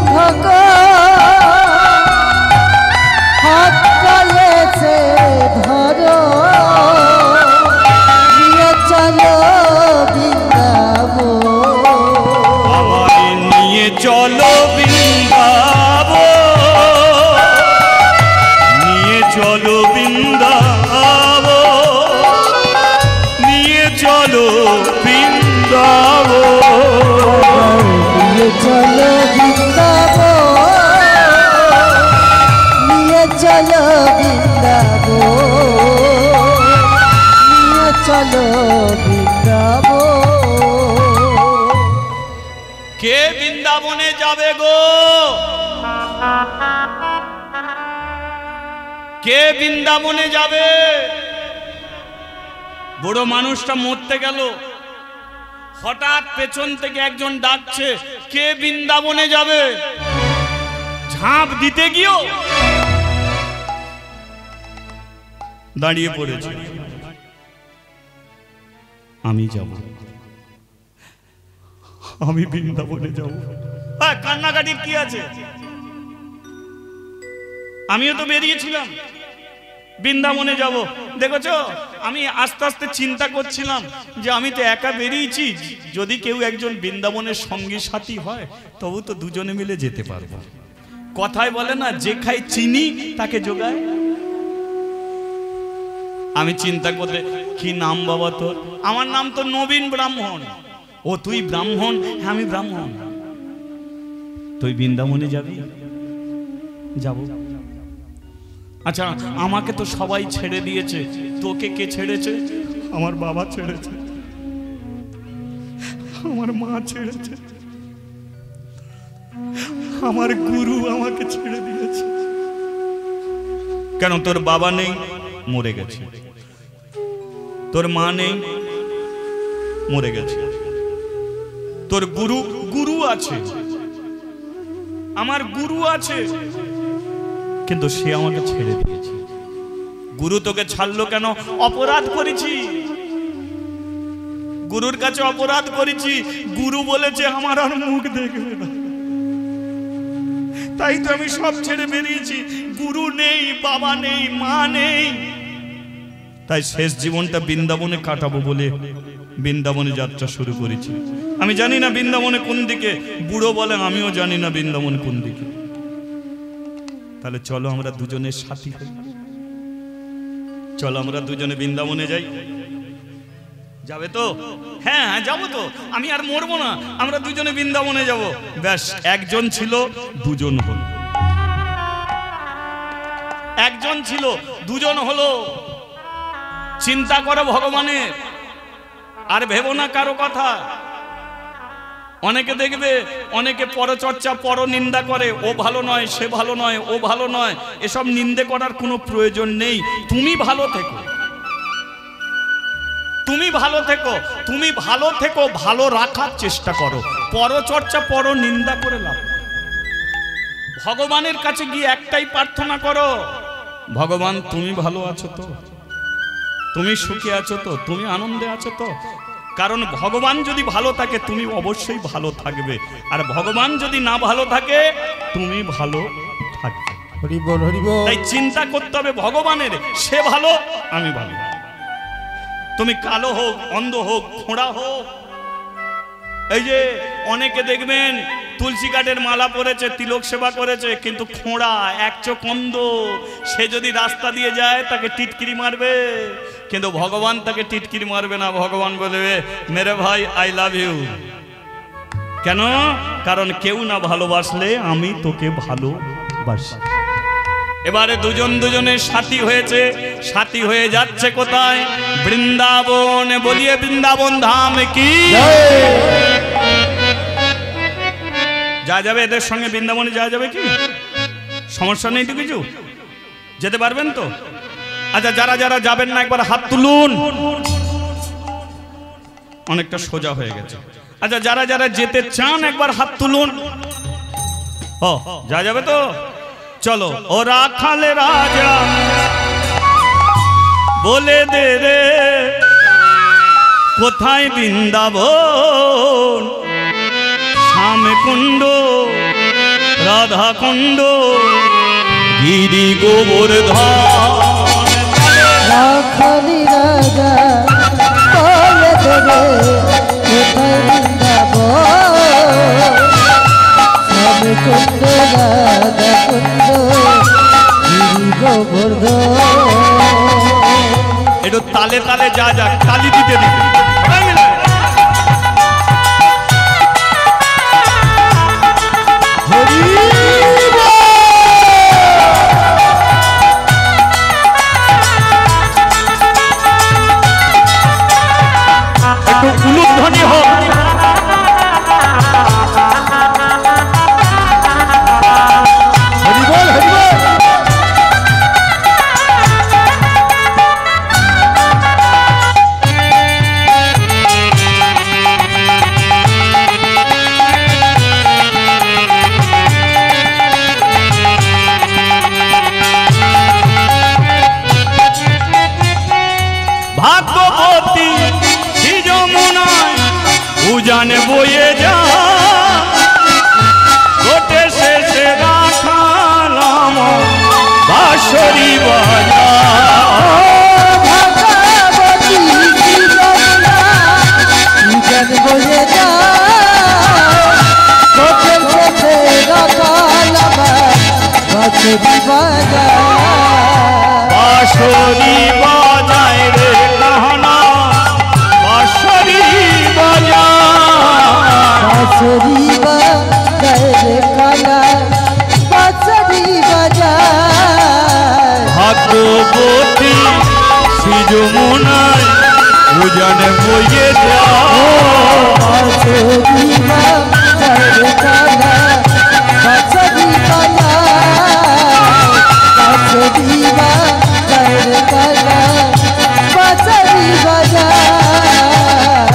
থাকো হাতটা এসে ধরো নিয়ে চলো বৃন্দাবন আমায় নিয়ে চলো বৃন্দাবন নিয়ে চলো বৃন্দাবন নিয়ে চলো বৃন্দাবন নিয়ে চলো বৃন্দাবন নিয়ে চলো বৃন্দাবন নিয়ে চলো বৃন্দাবন কে বৃন্দাবনে যাবে গো কে বৃন্দাবনে যাবে বুড়ো মানুষটা মরতে গেল হঠাৎ পেছন থেকে একজন ডাকছে কে বৃন্দাবনে যাবে ঝাঁপ দিতে গিয়েও দাঁড়িয়ে পড়েছে আমি যাব আমি বৃন্দাবনে যাব হ্যাঁ কান্নাকাটির কি আছে আমিও তো বেরিয়েছিলাম বৃন্দাবনে যাব দেখেছো আমি আস্তে আস্তে চিন্তা করছিলাম যে আমি তো একা বেরিয়েছি যদি কেউ একজন বৃন্দাবনের সঙ্গী সাথী হয় তবু তো দুজনে মিলে যেতে পারবো কথায় বলে না যে খায় চিনি তাকে যোগায় আমি চিন্তা করতে কি নাম বাবা তোর আমার নাম তো নবীন ব্রাহ্মণ ও তুই ব্রাহ্মণ হ্যাঁ আমি ব্রাহ্মণ তুই বৃন্দাবনে যাবি যাব আচ্ছা আমাকে তো সবাই ছেড়ে দিয়েছে তোকে কে ছেড়েছে আমার বাবা ছেড়েছে আমার মা ছেড়েছে আমার গুরু আমাকে ছেড়ে দিয়েছে কেন তোর বাবা নেই মরে গেছে তোর মা নেই মরে গেছে তোর গুরু আছে আমার গুরু আছে কিন্তু সে আমাকে ছেড়ে দিয়েছে গুরু তোকে ছাড়লো কেন অপরাধ করেছি গুরুর কাছে অপরাধ করেছি গুরু বলেছে আমার আর মুখ দেখবে না তাই তো আমি সব ছেড়ে বেরিয়েছি গুরু নেই বাবা নেই মা নেই তাই শেষ জীবনটা বৃন্দাবনে কাটাবো বলে বৃন্দাবনে যাত্রা শুরু করেছি আমি জানি না বৃন্দাবনে কোন দিকে বুড়ো বলে আমিও জানি না বৃন্দাবন কোন দিকে তাহলে চলো আমরা দুজনের সাথী হই চলো আমরা দুজনে বৃন্দাবনে যাই যাবে তো হ্যাঁ হ্যাঁ যাবো তো আমি আর মরবো না আমরা দুজনে বৃন্দাবনে যাব ব্যাস একজন ছিল দুজন হলো একজন ছিল দুজন হলো চিন্তা করো ভগবানের আর ভেবো না কারো কথা অনেকে দেখবে অনেকে পরচর্চা পরনিন্দা করে ও ভালো নয় সে ভালো নয় ও ভালো নয় এসব নিন্দে করার কোনো প্রয়োজন নেই তুমি ভালো থেকো তুমি ভালো থেকো, তুমি ভালো থেকো, ভালো রাখার চেষ্টা করো। পরচর্চা, পর নিন্দা করে লাভ। ভগবানের কাছে গিয়ে একটাই প্রার্থনা করো, ভগবান তুমি ভালো আছো তো, তুমি সুখে আছো তো, তুমি আনন্দে আছো তো। কারণ ভগবান যদি ভালো থাকে তুমি অবশ্যই ভালো থাকবে, আর ভগবান যদি না ভালো থাকে তুমি ভালো থাকবে। হরি বল, হরি বল। তাই চিন্তা করতে হবে ভগবানের, সে ভালো আমি ভালো। তুমি কালো হোক, অন্ধ হোক, খোঁড়া হোক। এই যে অনেকে দেখবেন তুলসী কাঠের মালা পরেছে, তিলক সেবা করেছে, কিন্তু খোঁড়া, এক চোখ অন্ধ। সে যদি রাস্তা দিয়ে যায় তাকে টিটকিরি মারবে, কিন্তু ভগবান তাকে টিটকিরি মারবে না। ভগবান বলবে মেরে ভাই আই লাভ ইউ। কেন? কারণ কেউ না ভালোবাসলে আমি তোকে ভালোবাসি। এবারে দুজন দুজনের সাথী হয়েছে, সাথী হয়ে যাচ্ছে কোথায়? বৃন্দাবন। বলিয়ে বৃন্দাবন ধাম কি যা যাবে, এদের সঙ্গে বৃন্দাবনে যাওয়া যাবে কি? সমস্যা নেই তো কিছু? যেতে পারবেন তো? আচ্ছা, যারা যারা যাবেন না একবার হাত তুলুন। অনেকটা সোজা হয়ে গেছে। আচ্ছা, যারা যারা যেতে চান একবার হাত তুলুন। ও যা যাবে তো? চলো। ও রাখালে রাজা বলে দে রে, কোথায় বৃন্দাবন? শ্যাম কুণ্ড, রাধা কুণ্ড, গিরি গোবর্ধন। রাখালি রাজা বলে দেবে, কোথায় বৃন্দাবন? শ্যাম কুণ্ড, রাধা কুণ্ড, গিরি গোবর্ধন। একটু তালে তালে যা যাক, তালি দিতে দিতে। একটু উলুধ্বনি হোক। হরি বল, হরি বল। ভাগ্যবতী যমুনায় উজান বয়ে যা, গোটে শেষে রাখালাম বাঁশরি বাজা। ভাগবতী যমুনা উজান বয়ে যায়, গোটের শেষে রাখালাম বাঁশরি বাজায়। বাঁশরি বাজায় রে কাহনা, বাঁশরি বাজায়। বাঁশরি বাজায় রে কানা, বাঁশরি বাজায়। ভাগ্যবতী যমুনায় উজান বয়ে যা, বাঁশরি বাজায় রে কানা, বাঁশরি বাজায়। বাঁশরি বাজায় রে কানা, বাঁশরি বাজায়।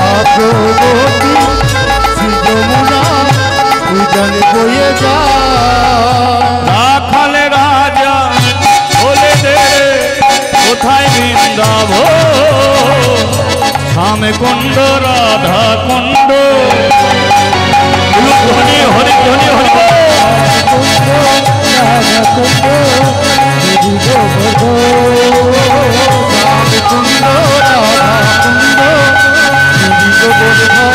ভাগ্যবতী যমুনা উজান বয়ে যায়। রাখালে রাজা বলে দে, কোথায় বৃন্দাবন? শ্যাম কুণ্ড, রাধা কুণ্ড, ধ্বনি হরিধ্বনি হরি বল। কুণ্ড, রাধা কুণ্ড, গিরি গোবর্ধন। শ্যাম কুণ্ড, রাধা কুণ্ড, গিরি গোবর্ধন।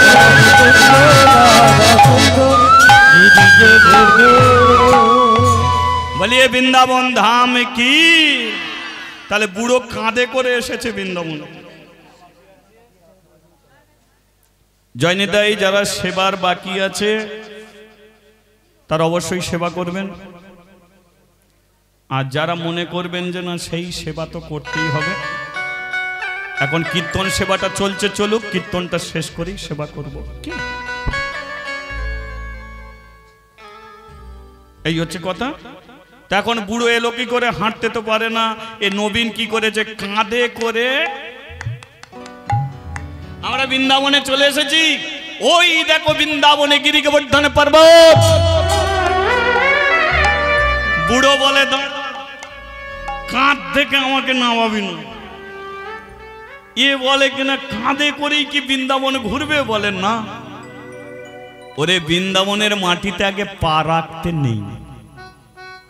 শ্যাম কুণ্ড, রাধা কুণ্ড, গিরি গোবর্ধন। বলিয়ে বৃন্দাবন ধাম কি? তাহলে বুড়ো কাঁধে করে এসেছে বৃন্দাবন। জয়নিতাই যারা সেবার বাকি আছে তারা অবশ্যই সেবা করবেন, আর যারা মনে করবেন যে না সেই সেবা তো করতেই হবে, এখন কীর্তন সেবাটা চলছে, চলুক, কীর্তনটা শেষ করেই সেবা করব। কি এই হচ্ছে কথা। তা এখন বুড়ো এলো কি করে? হাঁটতে তো পারে না। এ নবীন কি করেছে? কাঁধে করে আমরা বৃন্দাবনে চলে এসেছি। ওই দেখো বৃন্দাবনে গিরি গোবর্ধন পর্বত। বুড়ো বলে কাঁধ থেকে আমাকে নামাবি না। এ বলে কিনা কাঁধে করেই কি বৃন্দাবন ঘুরবে? বলেন না। ওরে বৃন্দাবনের মাটিতে আগে পা রাখতে নেই।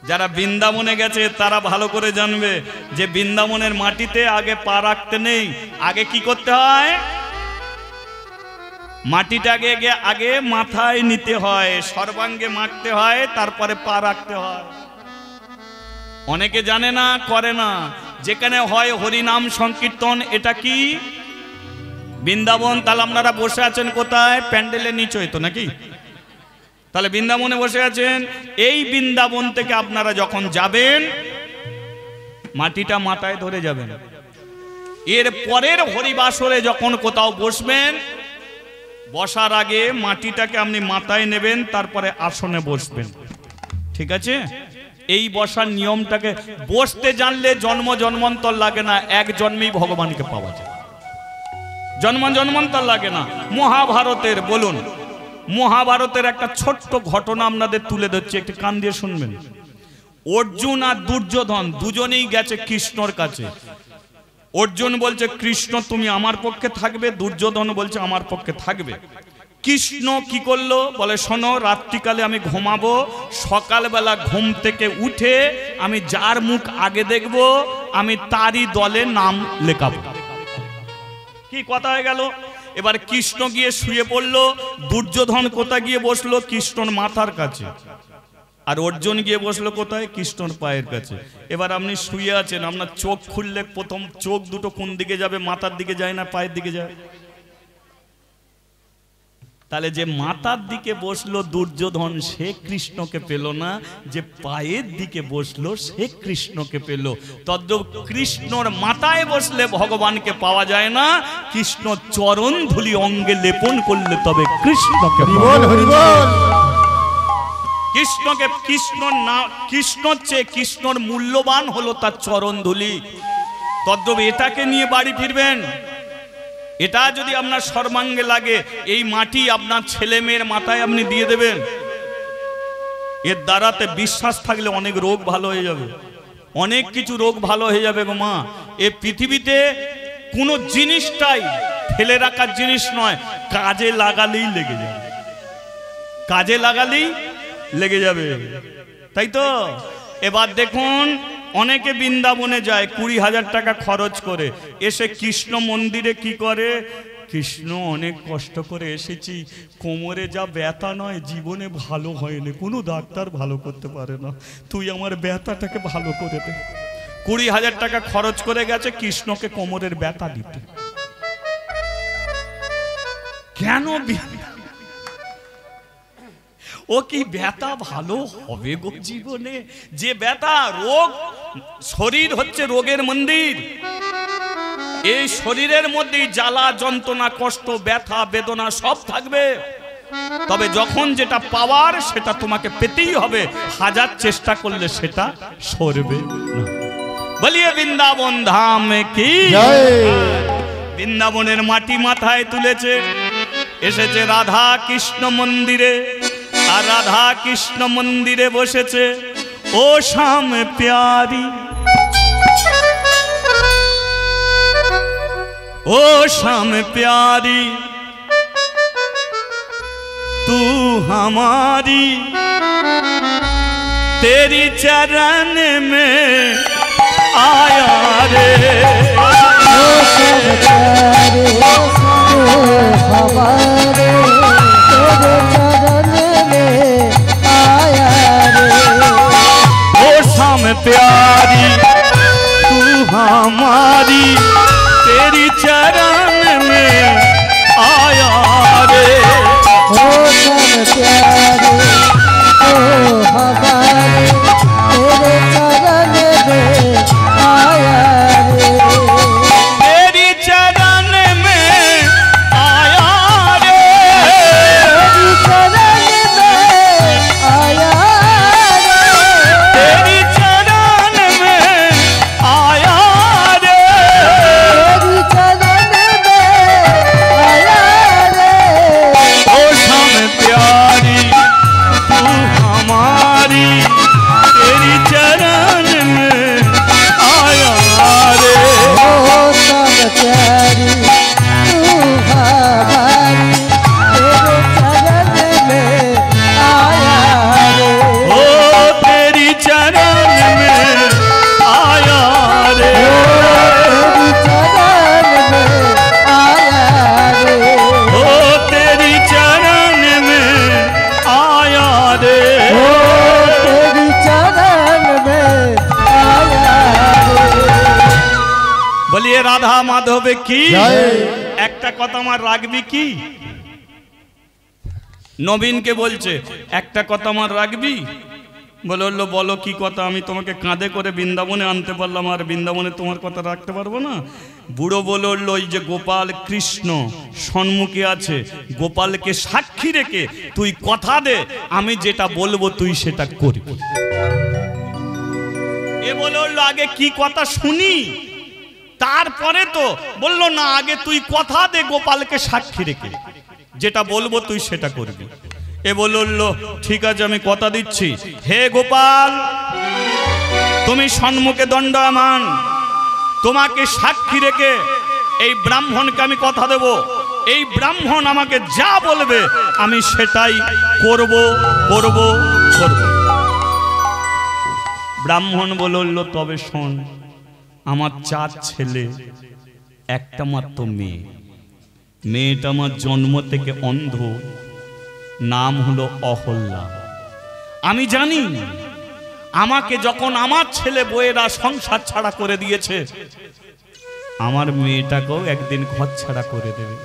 যারা বৃন্দাবনে গেছে তারা ভালো করে জানবে যে বৃন্দাবনের মাটিতে আগে পা রাখতে নেই। আগে কি করতে হয়? মাটিটাকে আগে মাথায় নিতে হয়, সর্বাঙ্গে মাখতে হয়, তারপরে পা রাখতে হয়। অনেকে জানে না, করে না। যেখানে হয় হরিনাম সংকীর্তন, এটা কি বৃন্দাবন? তাহলে আপনারা বসে আছেন কোথায়? প্যান্ডেলের নিচে তো নাকি? তাহলে বৃন্দাবনে বসে আছেন। এই বৃন্দাবন থেকে আপনারা যখন যাবেন মাটিটা মাথায় ধরে যাবেন। এর পরের হরিবাসরে যখন কোথাও বসবেন, বসার আগে মাটিটাকে আপনি মাথায় নেবেন, তারপরে আসনে বসবেন। ঠিক আছে? এই বসার নিয়মটাকে বসতে জানলে জন্ম জন্মান্তর লাগে না, এক জন্মেই ভগবানকে পাওয়া যায়। জন্ম জন্মান্তর লাগে না। মহাভারতের বলুন, মহাভারতের একটা ছোট্ট ঘটনা আপনাদের তুলে ধরছি, একটু কান দিয়ে শুনবেন। অর্জুন আর দুর্যোধন দুজনেই গেছে কৃষ্ণর কাছে। অর্জুন বলছে কৃষ্ণ তুমি আমার পক্ষে থাকবে, দুর্যোধন বলছে আমার পক্ষে থাকবে। কৃষ্ণ কি করলো? বলে শোনো, রাত্রিকালে আমি ঘুমাবো, সকালবেলা ঘুম থেকে উঠে আমি যার মুখ আগে দেখব আমি তারই দলে নাম লেখাবো। কি কথা হয়ে গেল? এবার কৃষ্ণ গিয়ে শুয়ে পড়লো। দুর্যোধন কোথায় গিয়ে বসলো? কৃষ্ণর মাথার কাছে। আর অর্জুন গিয়ে বসলো কোথায়? কৃষ্ণর পায়ের কাছে। এবার আপনি শুয়ে আছেন, আপনার চোখ খুললে প্রথম চোখ দুটো কোন দিকে যাবে? মাথার দিকে যায় না পায়ের দিকে যায়? তাহলে যে মাথার দিকে বসলো দুর্যোধন, সে কৃষ্ণকে পেল না। যে পায়ের দিকে বসলো সে কৃষ্ণকে পেল। তদ্রূপ কৃষ্ণর মাথায় বসলে ভগবানকে পাওয়া যায় না, কৃষ্ণ চরণ ধুলি অঙ্গে লেপন করলে তবে কৃষ্ণকে হরিবল হরিবল। কৃষ্ণকে কৃষ্ণর চেয়ে কৃষ্ণর মূল্যবান হলো তার চরণ ধুলি। তদ্রূপ এটাকে নিয়ে বাড়ি ফিরবেন। এটা যদি আপনার সর্বাঙ্গে লাগে, এই মাটি আপনার ছেলে মেয়ের মাথায় আপনি দিয়ে দেবেন। এর দ্বারাতে বিশ্বাস থাকলে অনেক রোগ ভালো হয়ে যাবে, অনেক কিছু রোগ ভালো হয়ে যাবে গো মা। এ পৃথিবীতে কোনো জিনিসটাই ফেলে রাখার জিনিস নয়, কাজে লাগালেই লেগে যাবে, কাজে লাগালেই লেগে যাবে, তাই তো? এবার দেখুন, অনেকে বৃন্দাবনে যায় 20,000 টাকা খরচ করে, এসে কৃষ্ণ মন্দিরে কি করে? কৃষ্ণ অনেক কষ্ট করে এসেছি, কোমরে যা ব্যথা নয় জীবনে ভালো হয়নি, কোনো ডাক্তার ভালো করতে পারে না, তুই আমার ব্যথাটাকে ভালো করে দে। 20,000 টাকা খরচ করে গেছে কৃষ্ণকে কোমরের ব্যথা দিতে। কেন? ও কি ব্যথা ভালো হবে গো জীবনে? যে ব্যথা, রোগ, শরীর হচ্ছে রোগের মন্দির। এই শরীরের মধ্যেই জ্বালা যন্ত্রণা কষ্ট ব্যথা বেদনা সব থাকবে। তবে যখন যেটা পাওয়ার সেটা তোমাকে পেতেই হবে, হাজার চেষ্টা করলে সেটা সরবে না। বলিয়ে বৃন্দাবন ধাম কি জয়। বৃন্দাবনের মাটি মাথায় তুলেছে, এসেছে রাধা কৃষ্ণ মন্দিরে, আর রাধা কৃষ্ণ মন্দিরে বসেছে। ও শ্যাম প্যারি, ও শ্যাম प्यारी तू हमारी, तेरी चरण में आया रे। ओ सब प्यारे हमारे तेरे चरण में आया रे। ओ श्याम प्यारी तू हमारी, तेरी चरण में आया रे। ओ सब प्यारे ओ हमारे तेरे चरण में রাধা মাধবে কি জয়। একটা কথা আমার রাখবি কি? নবীনকে বলছে একটা কথা আমার রাখবি? বললো বলো কি কথা? আমি তোমাকে কাঁধে করে বৃন্দাবনে আনতে পারলাম, আর বৃন্দাবনে তোমার কথা রাখতে পারবো না? বুড়ো বললো ওই যে গোপাল কৃষ্ণ সম্মুখে আছে, গোপালকে সাক্ষী রেখে তুই কথা দে, আমি যেটা বলবো তুই সেটা করবি। এ বললো আগে কি কথা শুনি, তারপরে তো বললো না, আগে তুই কথা দে গোপালকে সাক্ষী রেখে, যেটা বলবো তুই সেটা করবি। এ বললো ঠিক আছে আমি কথা দিচ্ছি, হে গোপাল তুমি সম্মুখে দণ্ডায়মান, তোমাকে সাক্ষী রেখে এই ব্রাহ্মণকে আমি কথা দেব, এই ব্রাহ্মণ আমাকে যা বলবে আমি সেটাই করব করব করব। ব্রাহ্মণ বললো তবে শোন, আমার 4 ছেলে, একটা মাত্র মেয়ে, মেয়েটা আমার জন্ম থেকে অন্ধ, নাম হলো অহল্যা। আমি জানি আমাকে যখন আমার ছেলে বউয়েরা সংসার ছাড়া করে দিয়েছে, আমার মেয়েটাকেও একদিন ঘর ছাড়া করে দেবে।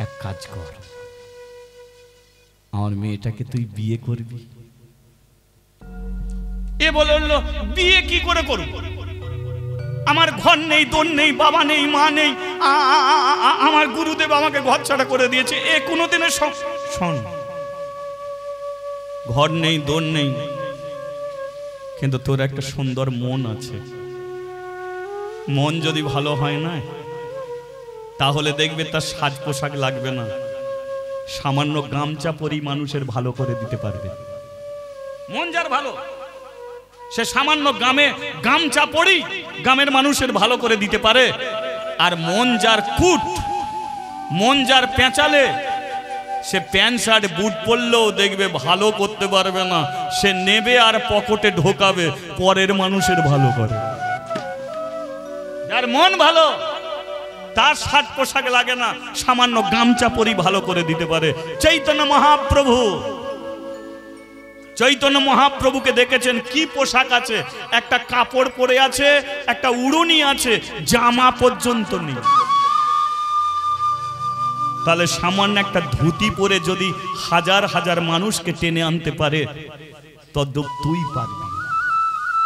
এক কাজ কর, আমার মেয়েটাকে তুই বিয়ে করবি। এ বলল বিয়ে কি করে করব? আমার ঘর নেই, দোর নেই, বাবা নেই, মা নেই, আমার গুরুদেব আমাকে ঘর ছাড়া করে দিয়েছে, এ কোনোদিনের শোন, ঘর নেই, দোর নেই, কিন্তু তোর একটা সুন্দর মন আছে। মন যদি ভালো হয় না, তাহলে দেখবে তার সাজ পোশাক লাগবে না, সামান্য গামছা পরি মানুষের ভালো করে দিতে পারবে। মন যার ভালো, সে সামান্য গামছা পরি গ্রামের মানুষের ভালো করে দিতে পারে। আর মন যার কুট, মন যার পেঁচালে, সে প্যান্ট শার্ট বুট পরলেও দেখবে ভালো করতে পারবে না, সে নেবে আর পকেটে ঢোকাবে, পরের মানুষের ভালো করে। যার মন ভালো, তার সাজ পোশাক লাগে না, সামান্য গামছা পরি ভালো করে দিতে পারে। চৈতন্য মহাপ্রভু, চৈতন্য মহাপ্রভুকে দেখেছেন কি পোশাক আছে, একটা কাপড় পরে আছে, একটা উড়নি আছে, জামা পর্যন্ত নেই। তাহলে সামান্য একটা ধুতি পরে যদি হাজার হাজার মানুষকে টেনে আনতে পারে, তদ্রূপ তুই পারবি।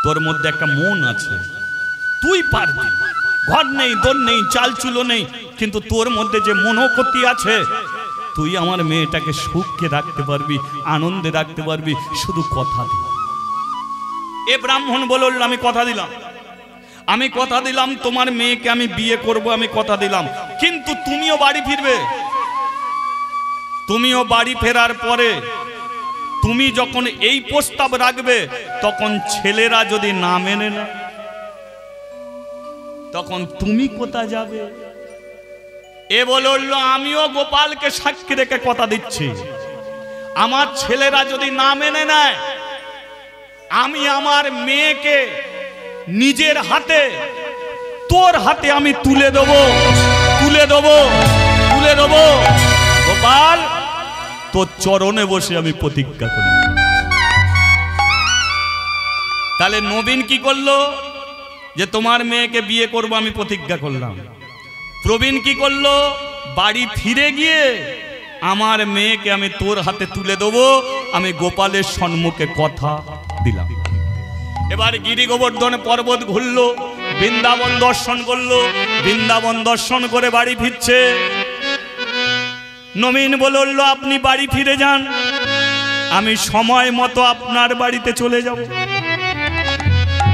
তোর মধ্যে একটা মন আছে, তুই পারবি। ঘর নেই, দোর নেই, চাল চুলো নেই, কিন্তু তোর মধ্যে যে মনোকতি আছে, তুই আমার মেয়েটাকে সুখে রাখতে পারবি, আনন্দে রাখতে পারবি, শুধু কথা দি। এ ব্রাহ্মণ বলল আমি কথা দিলাম, আমি কথা দিলাম তোমার মেয়েকে আমি বিয়ে করব, আমি কথা দিলাম, কিন্তু তুমিও বাড়ি ফিরবে। তুমিও বাড়ি ফেরার পরে তুমি যখন এই প্রস্তাব রাখবে, তখন ছেলেরা যদি না মেনে না, তখন তুমি কোথা যাবে? এ বলল আমিও গোপালকে সাক্ষী রেখে কথা দিচ্ছি, আমার ছেলেরা যদি না মেনে নেয়, আমি আমার মেয়েকে নিজের হাতে, তোর হাতে আমি তুলে দেবো, তুলে দেবো, তুলে দেবো। গোপাল তোর চরণে বসে আমি প্রতিজ্ঞা করি। তাহলে নবীন কি করলো? যে তোমার মেয়েকে বিয়ে করব আমি প্রতিজ্ঞা করলাম। প্রবীণ কি করলো? বাড়ি ফিরে গিয়ে আমার মেয়েকে আমি তোর হাতে তুলে দেবো, আমি গোপালের সম্মুখে কথা দিলাম। এবার গিরি গোবর্ধন পর্বত ঘুরলো, বৃন্দাবন দর্শন করলো, বৃন্দাবন দর্শন করে বাড়ি ফিরছে। নবীন বলল আপনি বাড়ি ফিরে যান, আমি সময় মতো আপনার বাড়িতে চলে যাব।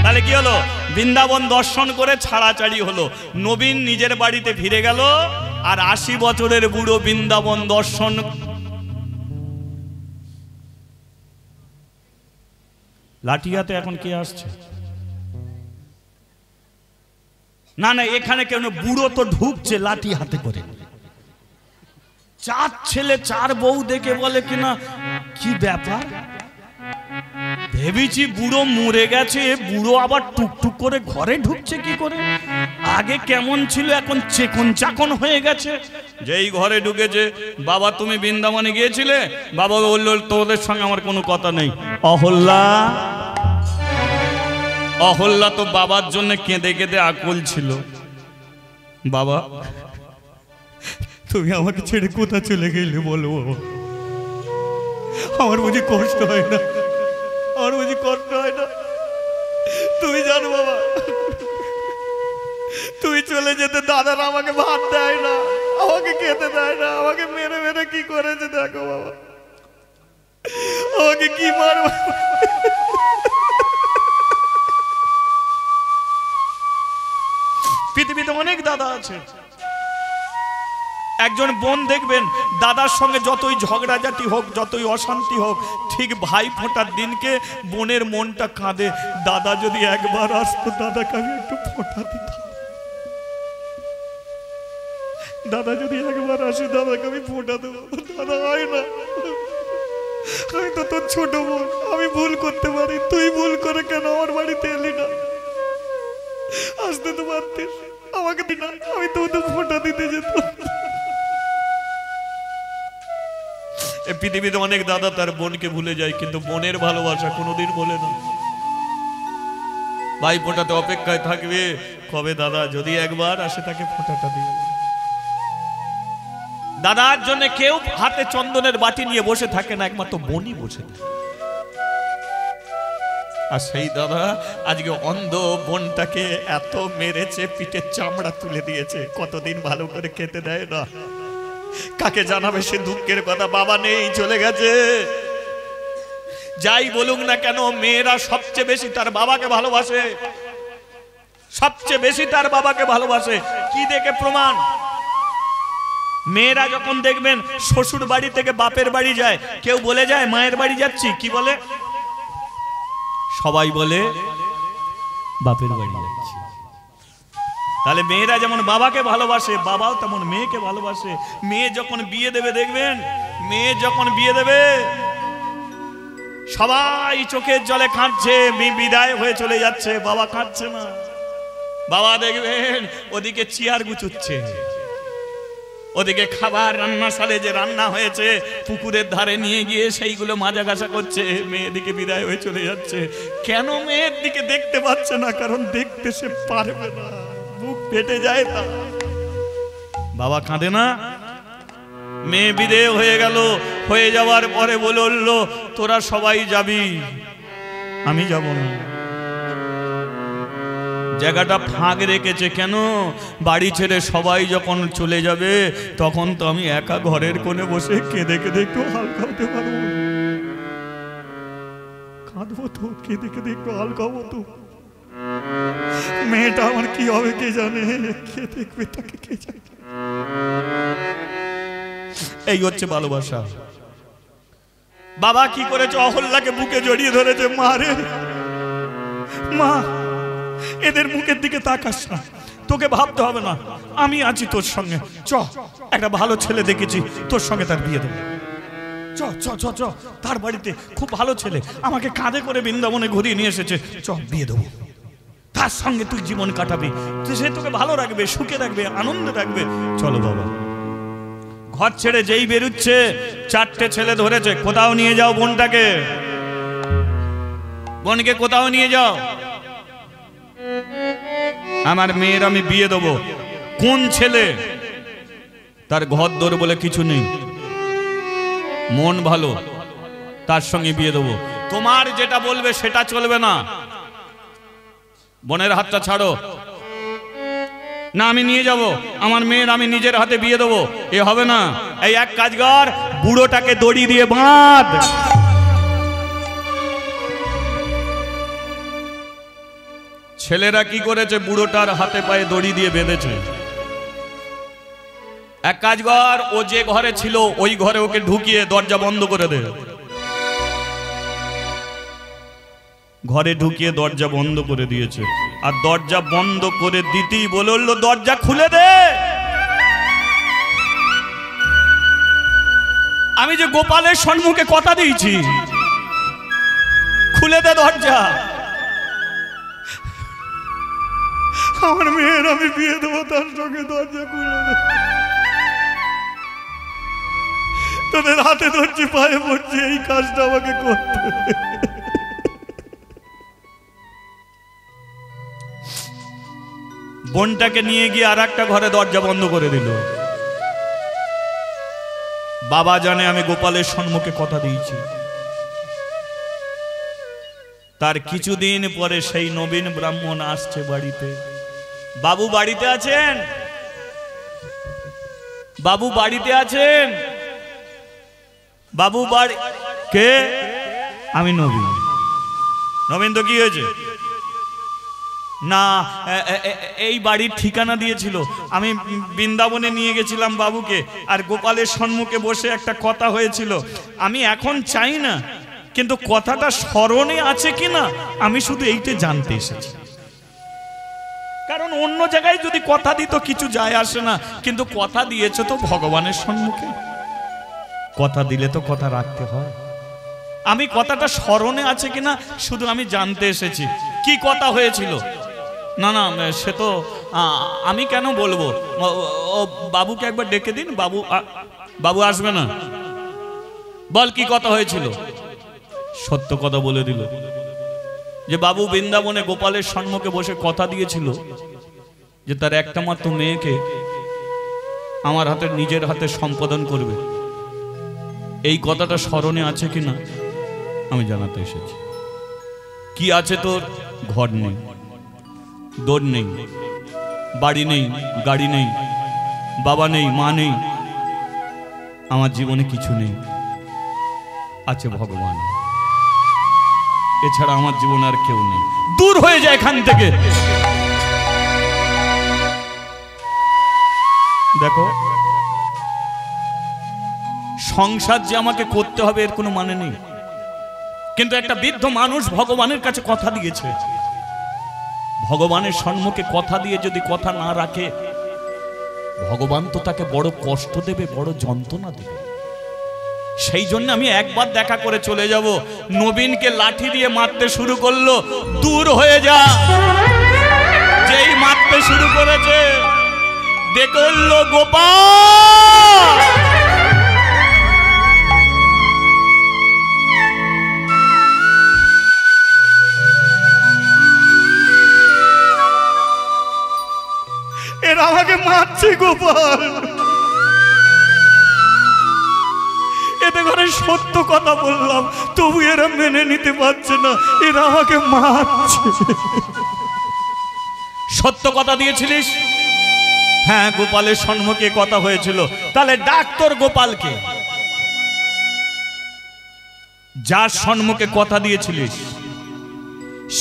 তাহলে কি হলো? বৃন্দাবন দর্শন করে ছাড়াছাড়ি হলো। নবীন নিজের বাড়িতে ফিরে গেল, আর 80 বছরের বুড়ো বৃন্দাবন দর্শন। লাঠি হাতে এখন কে আসছে? না না, এখানে কেন বুড়ো তো ঢুকছে লাঠি হাতে করে। 4 ছেলে 4 বউ দেখে বলে কিনা কি ব্যাপার, ভেবেছি বুড়ো মরে গেছে, বুড়ো আবার টুকটুক করে ঘরে ঢুকছে কি করে? আগে কেমন ছিল, এখন চেকন চাকন হয়ে গেছে। যেই ঘরে ঢুকেছে, বাবা তুমি বৃন্দাবনে গিয়েছিলে? বাবা বলল, তোদের সঙ্গে আমার কোনো কথা নেই। অহল্যা অহল্যা তো বাবার জন্য কেঁদে কেঁদে আকুল ছিল। বাবা, তুমি আমাকে ছেড়ে কোথা চলে গেলে বলো বাবা? আমার বুঝি কষ্ট হয় না? আমার বুঝি কষ্ট হয় না? তুমি জানো বাবা, তুমি চলে যেতে দাদারা আমাকে ভাত দেয় না, আমাকে খেতে দেয় না, আমাকে মেরে মেরে কি করেছে দেখো বাবা, আমাকে কি মারবে। পৃথিবীতে অনেক দাদা আছে। একজন বোন দেখবেন দাদার সঙ্গে যতই ঝগড়াঝাটি হোক, যতই অশান্তি হোক, ঠিক ভাই ফোঁটার দিনকে বোনের মনটা কাঁদে, দাদা যদি একবার আসতো, দাদাকে আমি একটু ফোঁটা দিতাম, দাদা যদি একবার আসে, দাদাকে আমি ফোঁটা দেবো। দাদা হয় না, আমি তো তোর ছোট বোন, আমি ভুল করতে পারি, তুই ভুল করে কেন আমার বাড়িতে এলি না? আসতে তো পারতিস, আমাকে দিনা, আমি তো ফোঁটা দিতে যেতাম। পৃথিবীতে অনেক দাদা তার বোনকে ভুলে যায়, কিন্তু বোনের ভালোবাসা কোনোদিন ভুলে না। ভাই ফোঁটাতে অপেক্ষায় থাকবে, কবে দাদা যদি একবার আসে তাকে ফোঁটাটা দিবে। দাদার জন্য কেউ হাতে চন্দনের বাটি নিয়ে বসে থাকে না, একমাত্র বোনই বসে থাকে। আর সেই দাদা আজকে অন্ধ বোনটাকে এত মেরেছে, পিঠের চামড়া তুলে দিয়েছে, কতদিন ভালো করে খেতে দেয় না। কাকে জানাবে সে দুঃখের কথা? বাবা নেই, চলে গেছে। যাই বলুক না কেন, মেয়েরা সবচেয়ে বেশি তার বাবাকে ভালোবাসে, সবচেয়ে বেশি তার বাবাকে ভালোবাসে। কি দেখে প্রমাণ? মেয়েরা যখন দেখবেন শ্বশুর বাড়ি থেকে বাপের বাড়ি যায়, কেউ বলে যায় মায়ের বাড়ি যাচ্ছি, কি বলে? সবাই বলে বাপের বাড়ি যাচ্ছি। তাহলে মেয়েরা যেমন বাবাকে ভালোবাসে, বাবাও তেমন মেয়েকে ভালোবাসে। মেয়ে যখন বিয়ে দেবে দেখবেন, মেয়ে যখন বিয়ে দেবে সবাই চোখের জলে কাঁদছে, মেয়ে বিদায় হয়ে চলে যাচ্ছে, বাবা কাঁদছে না। বাবা দেখবেন ওদিকে চেয়ার গুছুচ্ছে, ওদিকে খাবার রান্নাশালে যে রান্না হয়েছে পুকুরের ধারে নিয়ে গিয়ে সেইগুলো মাজা ঘাসা করছে, মেয়ের দিকে বিদায় হয়ে চলে যাচ্ছে। কেন মেয়ের দিকে দেখতে পাচ্ছে না? কারণ দেখতে সে পারবে না, বুক ফেটে যায় তা। বাবা কাঁদে না? মেয়ে বিদেয় হয়ে গেল, হয়ে যাওয়ার পরে বলল তোরা সবাই যাবি, আমি যাব না। জায়গাটা ফাঁক রেখেছে কেন? বাড়ি ছেড়ে সবাই যখন চলে যাবে তখন তো আমি একা ঘরের কোণে বসে কেঁদে কেঁদে একটু হালকা হতে পারবো, কাঁদবো তো, কেঁদে কেঁদে একটু হালকা হবো তো। মেয়েটা আমার কি হবে কে জানে, কে দেখবে তাকে কে জানে। এই হচ্ছে ভালোবাসা। বাবা কি করেছে? অহল্যাকে বুকে জড়িয়ে ধরেছে, মা রে মা, এদের মুখের দিকে তাকাস না, তোকে ভাবতে হবে না, আমি আছি তোর সঙ্গে, চ একটা ভালো ছেলে দেখেছি, তোর সঙ্গে তার বিয়ে দেবো, চ চ চ চ, তার বাড়িতে খুব ভালো ছেলে, আমাকে কাঁধে করে বৃন্দাবনে ঘুরিয়ে নিয়ে এসেছে, চ বিয়ে দেবো, তার সঙ্গে তুই জীবন কাটাবি, সে তোকে ভালো রাখবে, সুখে রাখবে, আনন্দে রাখবে। চলো বাবা। ঘর ছেড়ে যেই বেরুচ্ছে, চারটে ছেলে ধরেছে, কোথাও নিয়ে যাও বোনটাকে, বোনকে কোথাও নিয়ে যাও, আমার মেয়ের আমি বিয়ে দেবো। কোন ছেলে? তার ঘর দর বলে কিছু নেই, মন ভালো, তার সঙ্গে বিয়ে দেবো। তোমার যেটা বলবে সেটা চলবে না। বোনের হাতটা ছাড়ো। না আমি নিয়ে যাব, আমার মেয়ের আমি নিজের হাতে বিয়ে দেবো, এ হবে না। এই এক কাজ কর, বুড়োটাকে দড়ি দিয়ে বাঁধ। ছেলেরা কি করেছে? বুড়োটার হাতে পায়ে দড়ি দিয়ে বেঁধেছে। এক কাজ কর, ও যে ঘরে ছিল ওই ঘরে ওকে ঢুকিয়ে দরজা বন্ধ করে দে। ঘরে ঢুকিয়ে দরজা বন্ধ করে দিয়েছে, আর দরজা বন্ধ করে দিতেই বলল দরজা খুলে দে। আমি যে গোপালের সম্মুখে কথা দিয়েছি, খুলে দে দরজা, আমার মেয়ের আমি বিয়ে দেবো, তার সঙ্গে দরজা খুলে দে। তোদের হাতে ধরছি, পায়ে পড়ছি, এই কাজটা আমাকে করতে। বোনটাকে নিয়ে গিয়ে আর একটা ঘরে দরজা বন্ধ করে দিল। বাবা জানে আমি গোপালের সম্মুখে কথা দিয়েছি। তার কিছুদিন পরে সেই নবীন ব্রাহ্মণ আসছে বাড়িতে। বাবু বাড়িতে আছেন? বাবু বাড়িতে আছেন? বাবু বাড়ি কে? আমি নবীন। নবীন তো কি হয়েছে? না এই বাড়ির ঠিকানা দিয়েছিল, আমি বৃন্দাবনে নিয়ে গেছিলাম বাবুকে, আর গোপালের সম্মুখে বসে একটা কথা হয়েছিল। আমি এখন চাই না, কিন্তু কথাটা স্মরণে আছে কিনা আমি শুধু এইটা জানতে এসেছি। কারণ অন্য জায়গায় যদি কথা দিত কিছু যায় আসে না, কিন্তু কথা দিয়েছে তো ভগবানের সম্মুখে, কথা দিলে তো কথা রাখতে হয়। আমি কথাটা স্মরণে আছে কিনা শুধু আমি জানতে এসেছি। কি কথা হয়েছিল? না না সে তো আমি কেন বলবো, ও বাবুকে একবার ডেকে দিন। বাবু বাবু আসবে না? বল কি কথা হয়েছিল? সত্য কথা বলে দিল যে বাবু বৃন্দাবনে গোপালের সম্মুখে বসে কথা দিয়েছিল যে তার একটা মাত্র মেয়েকে আমার হাতে নিজের হাতে সম্পাদন করবে। এই কথাটা স্মরণে আছে কিনা আমি জানাতে এসেছি। কি আছে তোর? ঘর নেই, দোর নেই, বাড়ি নেই, গাড়ি নেই, বাবা নেই, মা নেই, আমার জীবনে কিছু নেই, আছে ভগবান। এছাড়া আমার জীবনে আর কেউ নেই। দূর হয়ে যায় এখান থেকে। দেখো, সংসার যে আমাকে করতে হবে এর কোনো মানে নেই, কিন্তু একটা বৃদ্ধ মানুষ ভগবানের কাছে কথা দিয়েছে। ভগবানের সম্মুখে কথা দিয়ে যদি কথা না রাখে, ভগবান তো তাকে বড় কষ্ট দেবে, বড় যন্ত্রণা দেবে। সেই জন্য আমি একবার দেখা করে চলে যাব। নবীনকে লাঠি দিয়ে মারতে শুরু করলো। দূর হয়ে যা। যেই মারতে শুরু করেছে দেখল গোপাল এরা আমাকে মারছে। গোপাল এতে করে সত্য কথা বললাম, তবু এরা মেনে নিতে পারছে না, এরা আমাকে মারছে। সত্য কথা দিয়েছিলিস? হ্যাঁ, গোপালের সম্মুখে কথা হয়েছিল। তাহলে ডাক্তার গোপালকে, যার সম্মুখে কথা দিয়েছিলিস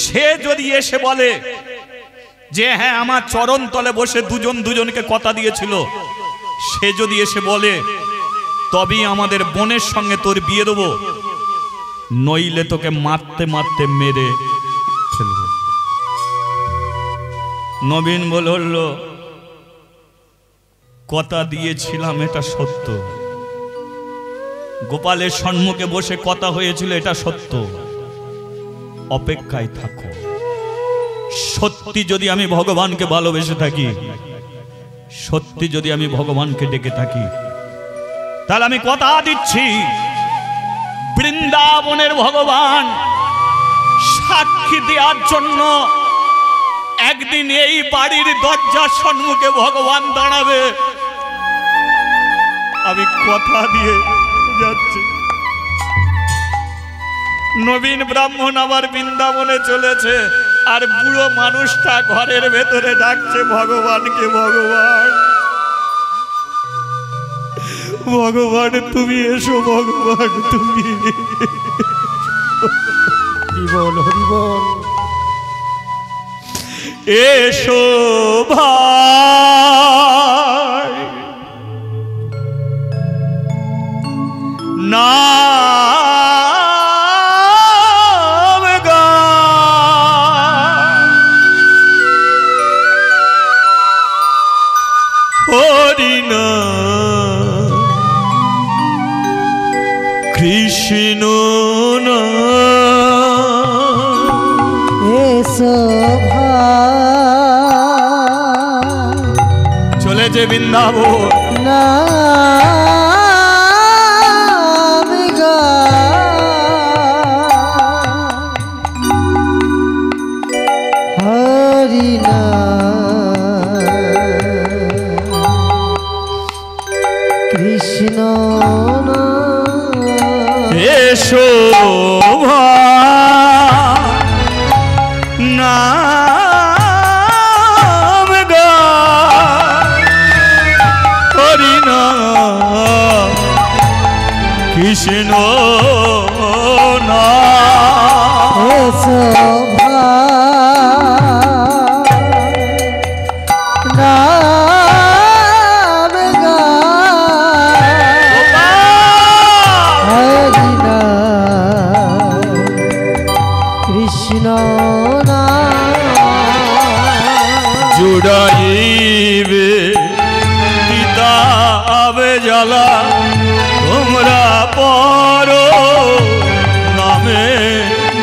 সে যদি এসে বলে যে হ্যাঁ আমার চরণ তলে বসে দুজন দুজনকে কথা দিয়েছিল, সে যদি এসে বলে তবেই আমাদের বোনের সঙ্গে তোর বিয়ে দেবো, নইলে তোকে মারতে মারতে মেরে ফেলব। নবীন বলল কথা দিয়েছিলাম, এটা সত্য। গোপালের সম্মুখে বসে কথা হয়েছিল, এটা সত্য। অপেক্ষায় থাকো। সত্যি যদি আমি ভগবানকে ভালোবেসে থাকি, সত্যি যদি আমি ভগবানকে ডেকে থাকি, তাহলে আমি কথা দিচ্ছি বৃন্দাবনের ভগবান সাক্ষী দেওয়ার জন্য একদিন এই বাড়ির দরজার সম্মুখে ভগবান দাঁড়াবে। আমি কথা দিয়ে যাচ্ছি। নবীন ব্রাহ্মণ আবার বৃন্দাবনে চলেছে, আর বুড়ো মানুষটা ঘরের ভেতরে ডাকছে ভগবানকে, ভগবান ভগবান তুমি এসো, ভগবান তুমি হরিবল হরিবল এসো ভাই, নাম গান হরিনাম কৃষ্ণ এসো ভাই, চলেছে বৃন্দাবন। নাম গান হরি নাম না এসো নাম করি না কৃষ্ণ না এসো জুড়াইবে কিতাবে জ্বালা তোমরা পড়ো নামে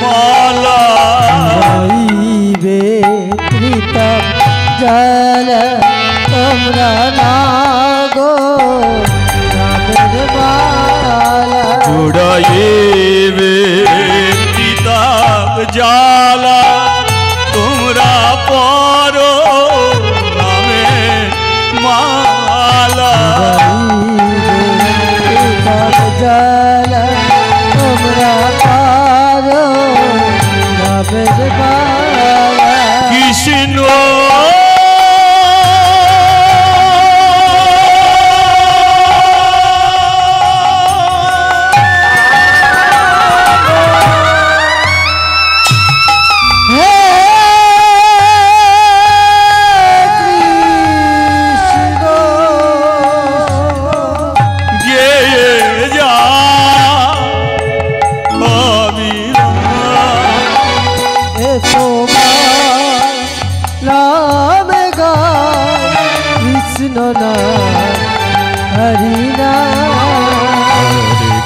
মালা গাইবে কিতাব জ্বালা তোমরা না গো নামের মালা জুড়াইবে কিতাব জ্বালা তোমরা পড়ো নামে মালা কিতাব জ্বালা তোমরা পারো নামের মালা কৃষ্ণ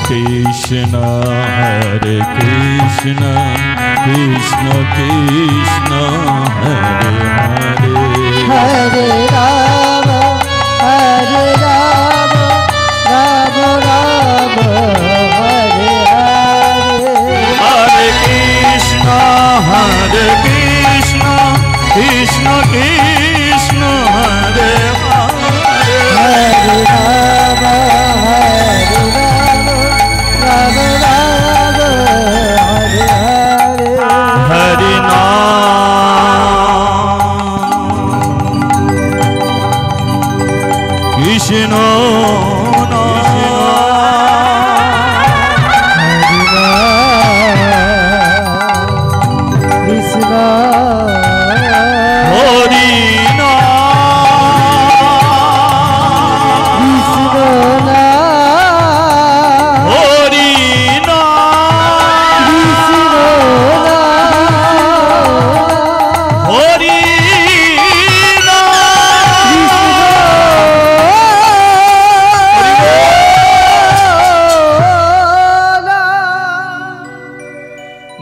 কৃষ্ণ হরে কৃষ্ণ কৃষ্ণ কৃষ্ণ হরে হরে হরে রাম রাম রাম হরে হরে হরে কৃষ্ণ কৃষ্ণ কৃষ্ণ হরে হরে হরে রাম রাম রাম হরে হরে হরি নাম কৃষ্ণ কৃষ্ণ হরি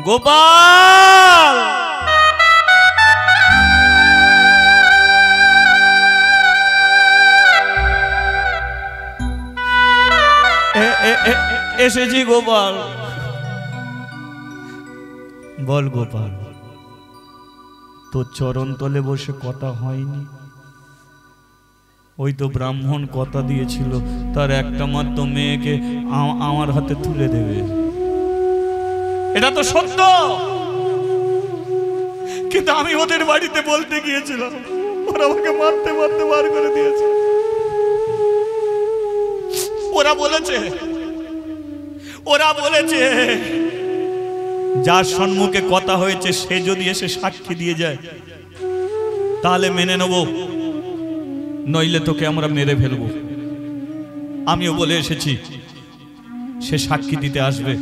গোপাল এসেছি গোপাল বল গোপাল তোর চরণ তলে বসে কথা হয়নি ওই তো ব্রাহ্মণ কথা দিয়েছিল তার একটা মাত্র মেয়েকে আমার হাতে তুলে দেবে এটা তো সত্য কিন্তু আমি ওদের বাড়িতে বলতে গিয়েছিলাম ওরা আমাকে মারতে মারতে বার করে দিয়েছে ওরা বলেছে যার সম্মুখে কথা হয়েছে সে যদি এসে সাক্ষী দিয়ে যায় তাহলে মেনে নেব নইলে তোকে আমরা মেরে ফেলবো আমিও বলে এসেছি সে সাক্ষী দিতে আসবে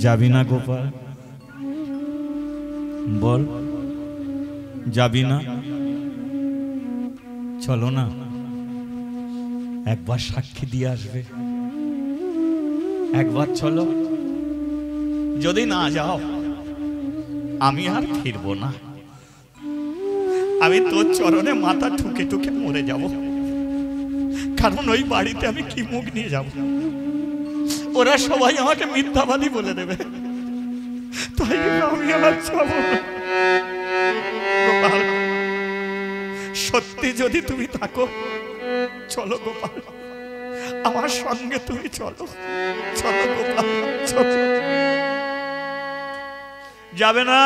যাবি না গোপাল বল যাবি না চলো না একবার সাক্ষী দিয়ে আসবে একবার চলো যদি না যাও আমি আর ফিরবো না আমি তোর চরণে মাথা ঠুকে ঠুকে মরে যাব কারণ ওই বাড়িতে আমি কি মুখ নিয়ে যাব ওরা সবাই আমাকে মিথ্যাবাদী বলে দেবে তাই আমি আর যাব গোপাল সত্যি যদি তুমি থাকো চলো গোপাল আমার সঙ্গে তুমি চলো, চলো গোপাল, চলো। যাবে না?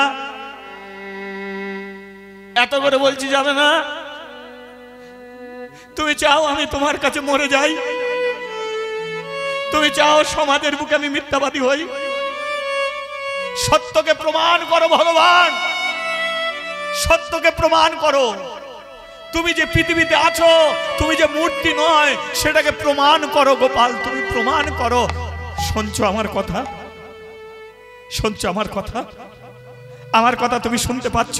এত করে বলছি যাবে না? তুমি চাও আমি তোমার কাছে মরে যাই? তুমি চাও সমাজের বুকে আমি মিথ্যাবাদী হই? সত্যকে প্রমাণ করো ভগবান, সত্যকে প্রমাণ করো। তুমি যে পৃথিবীতে আছো, তুমি যে মূর্তি নয়, সেটাকে প্রমাণ করো গোপাল, তুমি প্রমাণ করো। শুনছো আমার কথা? শুনছো আমার কথা? আমার কথা তুমি শুনতে পাচ্ছ?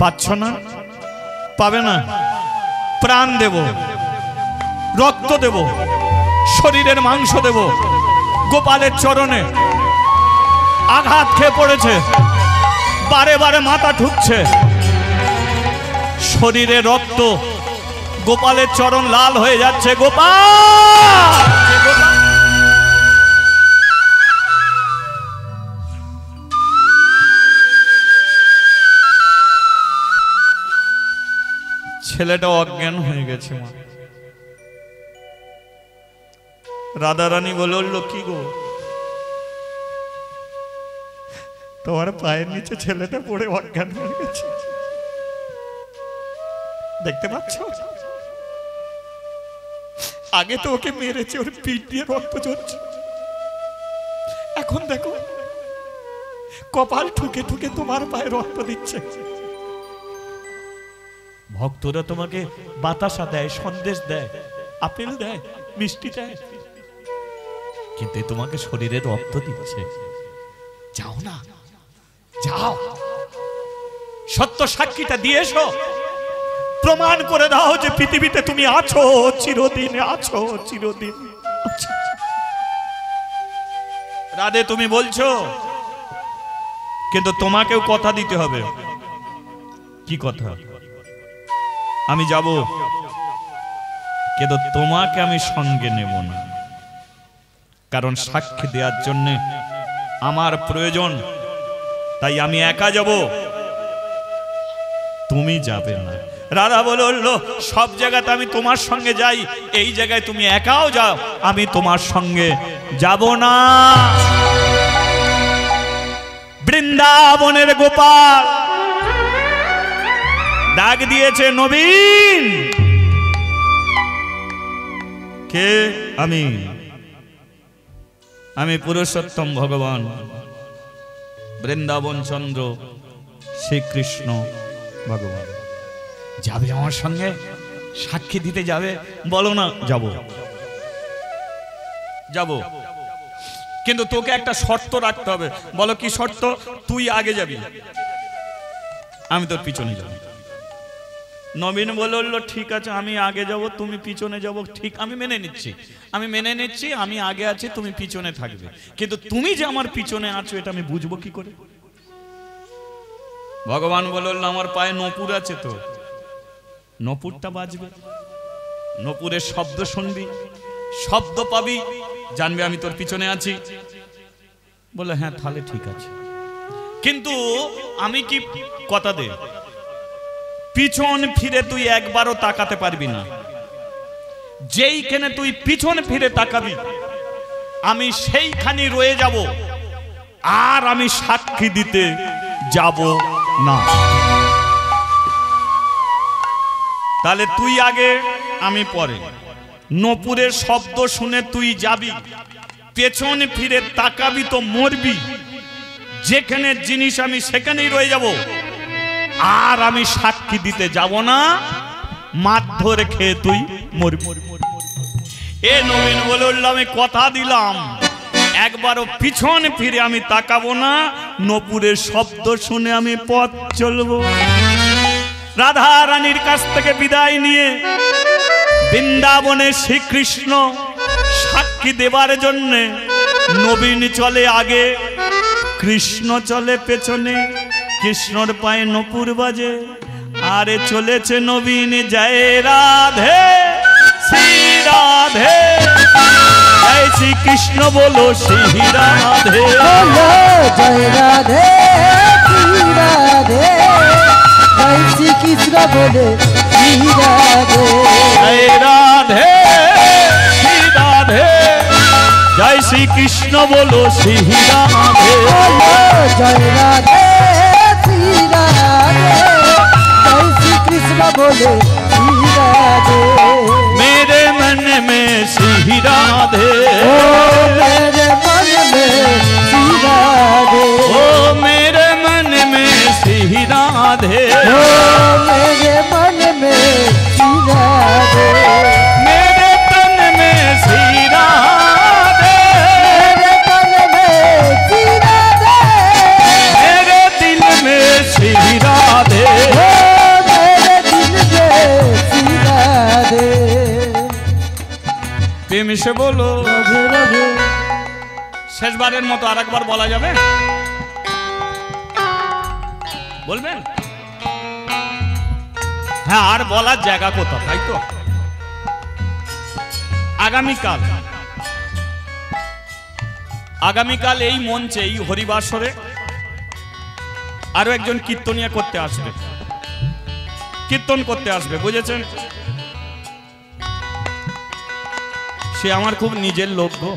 পাচ্ছ না? পাবে না? প্রাণ দেব, রক্ত দেব, শরীরের মাংস দেব। গোপালের চরণে আঘাত খেয়ে পড়েছে, বারে বারে মাথা ঠুকছে, শরীরে রক্ত, গোপালের চরণ লাল হয়ে যাচ্ছে। গোপাল, ছেলেটা অজ্ঞান হয়ে গেছে। মা রাধারানী বলল, কি গো, তোমার পায়ের নিচে ছেলেটা পড়ে অজ্ঞান হয়ে গেছে, দেখতে পাচ্ছ? আগে তো ওকে মেরেছে, ওর পিঠ দিয়ে রক্ত ঝরছে, এখন দেখো কপাল ঠুকে ঠুকে তোমার পায়ে রক্ত দিচ্ছে। ভক্তরা তোমাকে বাতাসা দেয়, সন্দেশ দেয়, আপেল দেয়, মিষ্টি দেয়, কিন্তু তোমাকে শরীরে রক্ত দিচ্ছে। যাও না, যাও, সত্য সাক্ষীটা দিয়ে এসো, প্রমাণ করে দাও যে পৃথিবীতে তুমি আছো, চিরদিন আছো, চিরদিন আছো। রাধে তুমি বলছো, কিন্তু তোমাকেও কথা দিতে হবে। কি কথা? আমি যাব, কিন্তু তোমাকে আমি সঙ্গে নেব না, কারণ সাক্ষী দেওয়ার জন্য আমার প্রয়োজন, তাই আমি একা যাব, তুমি যাবে না। রাধা বলল, সব জায়গাতে আমি তোমার সঙ্গে যাই, এই জায়গায় তুমি একাও যাও, আমি তোমার সঙ্গে যাব না। বৃন্দাবনের গোপাল ডাক দিয়েছে, নবীন। কে? আমি পুরুষোত্তম ভগবান, বৃন্দাবন চন্দ্র শ্রীকৃষ্ণ ভগবান। যাবে আমার সঙ্গে? সাক্ষী দিতে যাবে? বলো না। যাব, যাব, কিন্তু তোকে একটা শর্ত রাখতে হবে। বলো কি শর্ত? তুই আগে যাবি, আমি তোর পিছনে যাব। নবীন বলল, ঠিক আছে, আমি আগে যাব, তুমি পিছনে যাব, ঠিক, আমি মেনে নিচ্ছি, আমি মেনে নিচ্ছি, আমি আগে আছি, তুমি পিছনে থাকবে, কিন্তু তুমি যে আমার পিছনে আছো এটা আমি বুঝবো কি করে? ভগবান বলল, আমার পায়ে নপুর আছে, তো নপুরটা বাজবে, নপুরের শব্দ শুনবি, শব্দ পাবি, জানবি আমি তোর পিছনে আছি। বলে, হ্যাঁ তাহলে ঠিক আছে, কিন্তু আমি কি কথা দে, পিছন ফিরে তুই একবারও তাকাতে পারবি না। যেইখানে তুই পিছন ফিরে তাকাবি আমি সেইখানে রয়ে যাব, আর আমি সাক্ষী দিতে যাব না। তাহলে তুই আগে, আমি পরে। নপুরের শব্দ শুনে তুই যাবি, পেছন ফিরে তাকাবি তো মরবি। যেখানে জিনিস আমি সেখানেই রয়ে যাব, আর আমি সাক্ষী দিতে যাব না, মারধর খেয়ে তুই মরবি। এ নবীন বলল, আমি কথা দিলাম, একবারও পিছন ফিরে আমি তাকাবো না, নপুরের শব্দ শুনে আমি পথ চলবো। রাধা রানীর কাছ থেকে বিদায় নিয়ে বৃন্দাবনে শ্রীকৃষ্ণ সাক্ষী দেবার জন্য নবীন চলে আগে, কৃষ্ণ চলে পেছনে। কৃষ্ণর পায়ে নপুর বাজে, আরে চলেছে নবীন, জয় রাধে শ্রী রাধে, জয় শ্রী কৃষ্ণ বলো শ্রী রাধে, জয় রাধে শ্রী রাধে, জয় শ্রী কৃষ্ণ বলে শ্রী রাধে, জয় রাধে শ্রী কৃষ্ণ বলো শ্রী রাধে। জয় রাধে শ্রী রাধে, জয় শ্রী কৃষ্ণ বলে শ্রী রাধে। मेरे मन में श्री राधे, ओ मेरे मन में श्री राधे, ओ मेरे मन में श्री राधे, ओ मेरे मन में श्री राधे, मेरे तन में श्री राधे, मेरे तन में श्री राधे, मेरे दिल में श्री राधे। ओ मेरे दिल में श्री राधे। प्रेम से बोलो राधे राधे। শেষবারের মতো আরেকবার বলা যাবে? বলবেন? হ্যাঁ, আর বলার জায়গা কোথাও, তাই তো? আগামীকাল এই মঞ্চে, এই হরিবাসরে আরো একজন কীর্তনিয়া করতে আসবে, কীর্তন করতে আসবে, বুঝেছেন? সে আমার খুব নিজের লোক গো।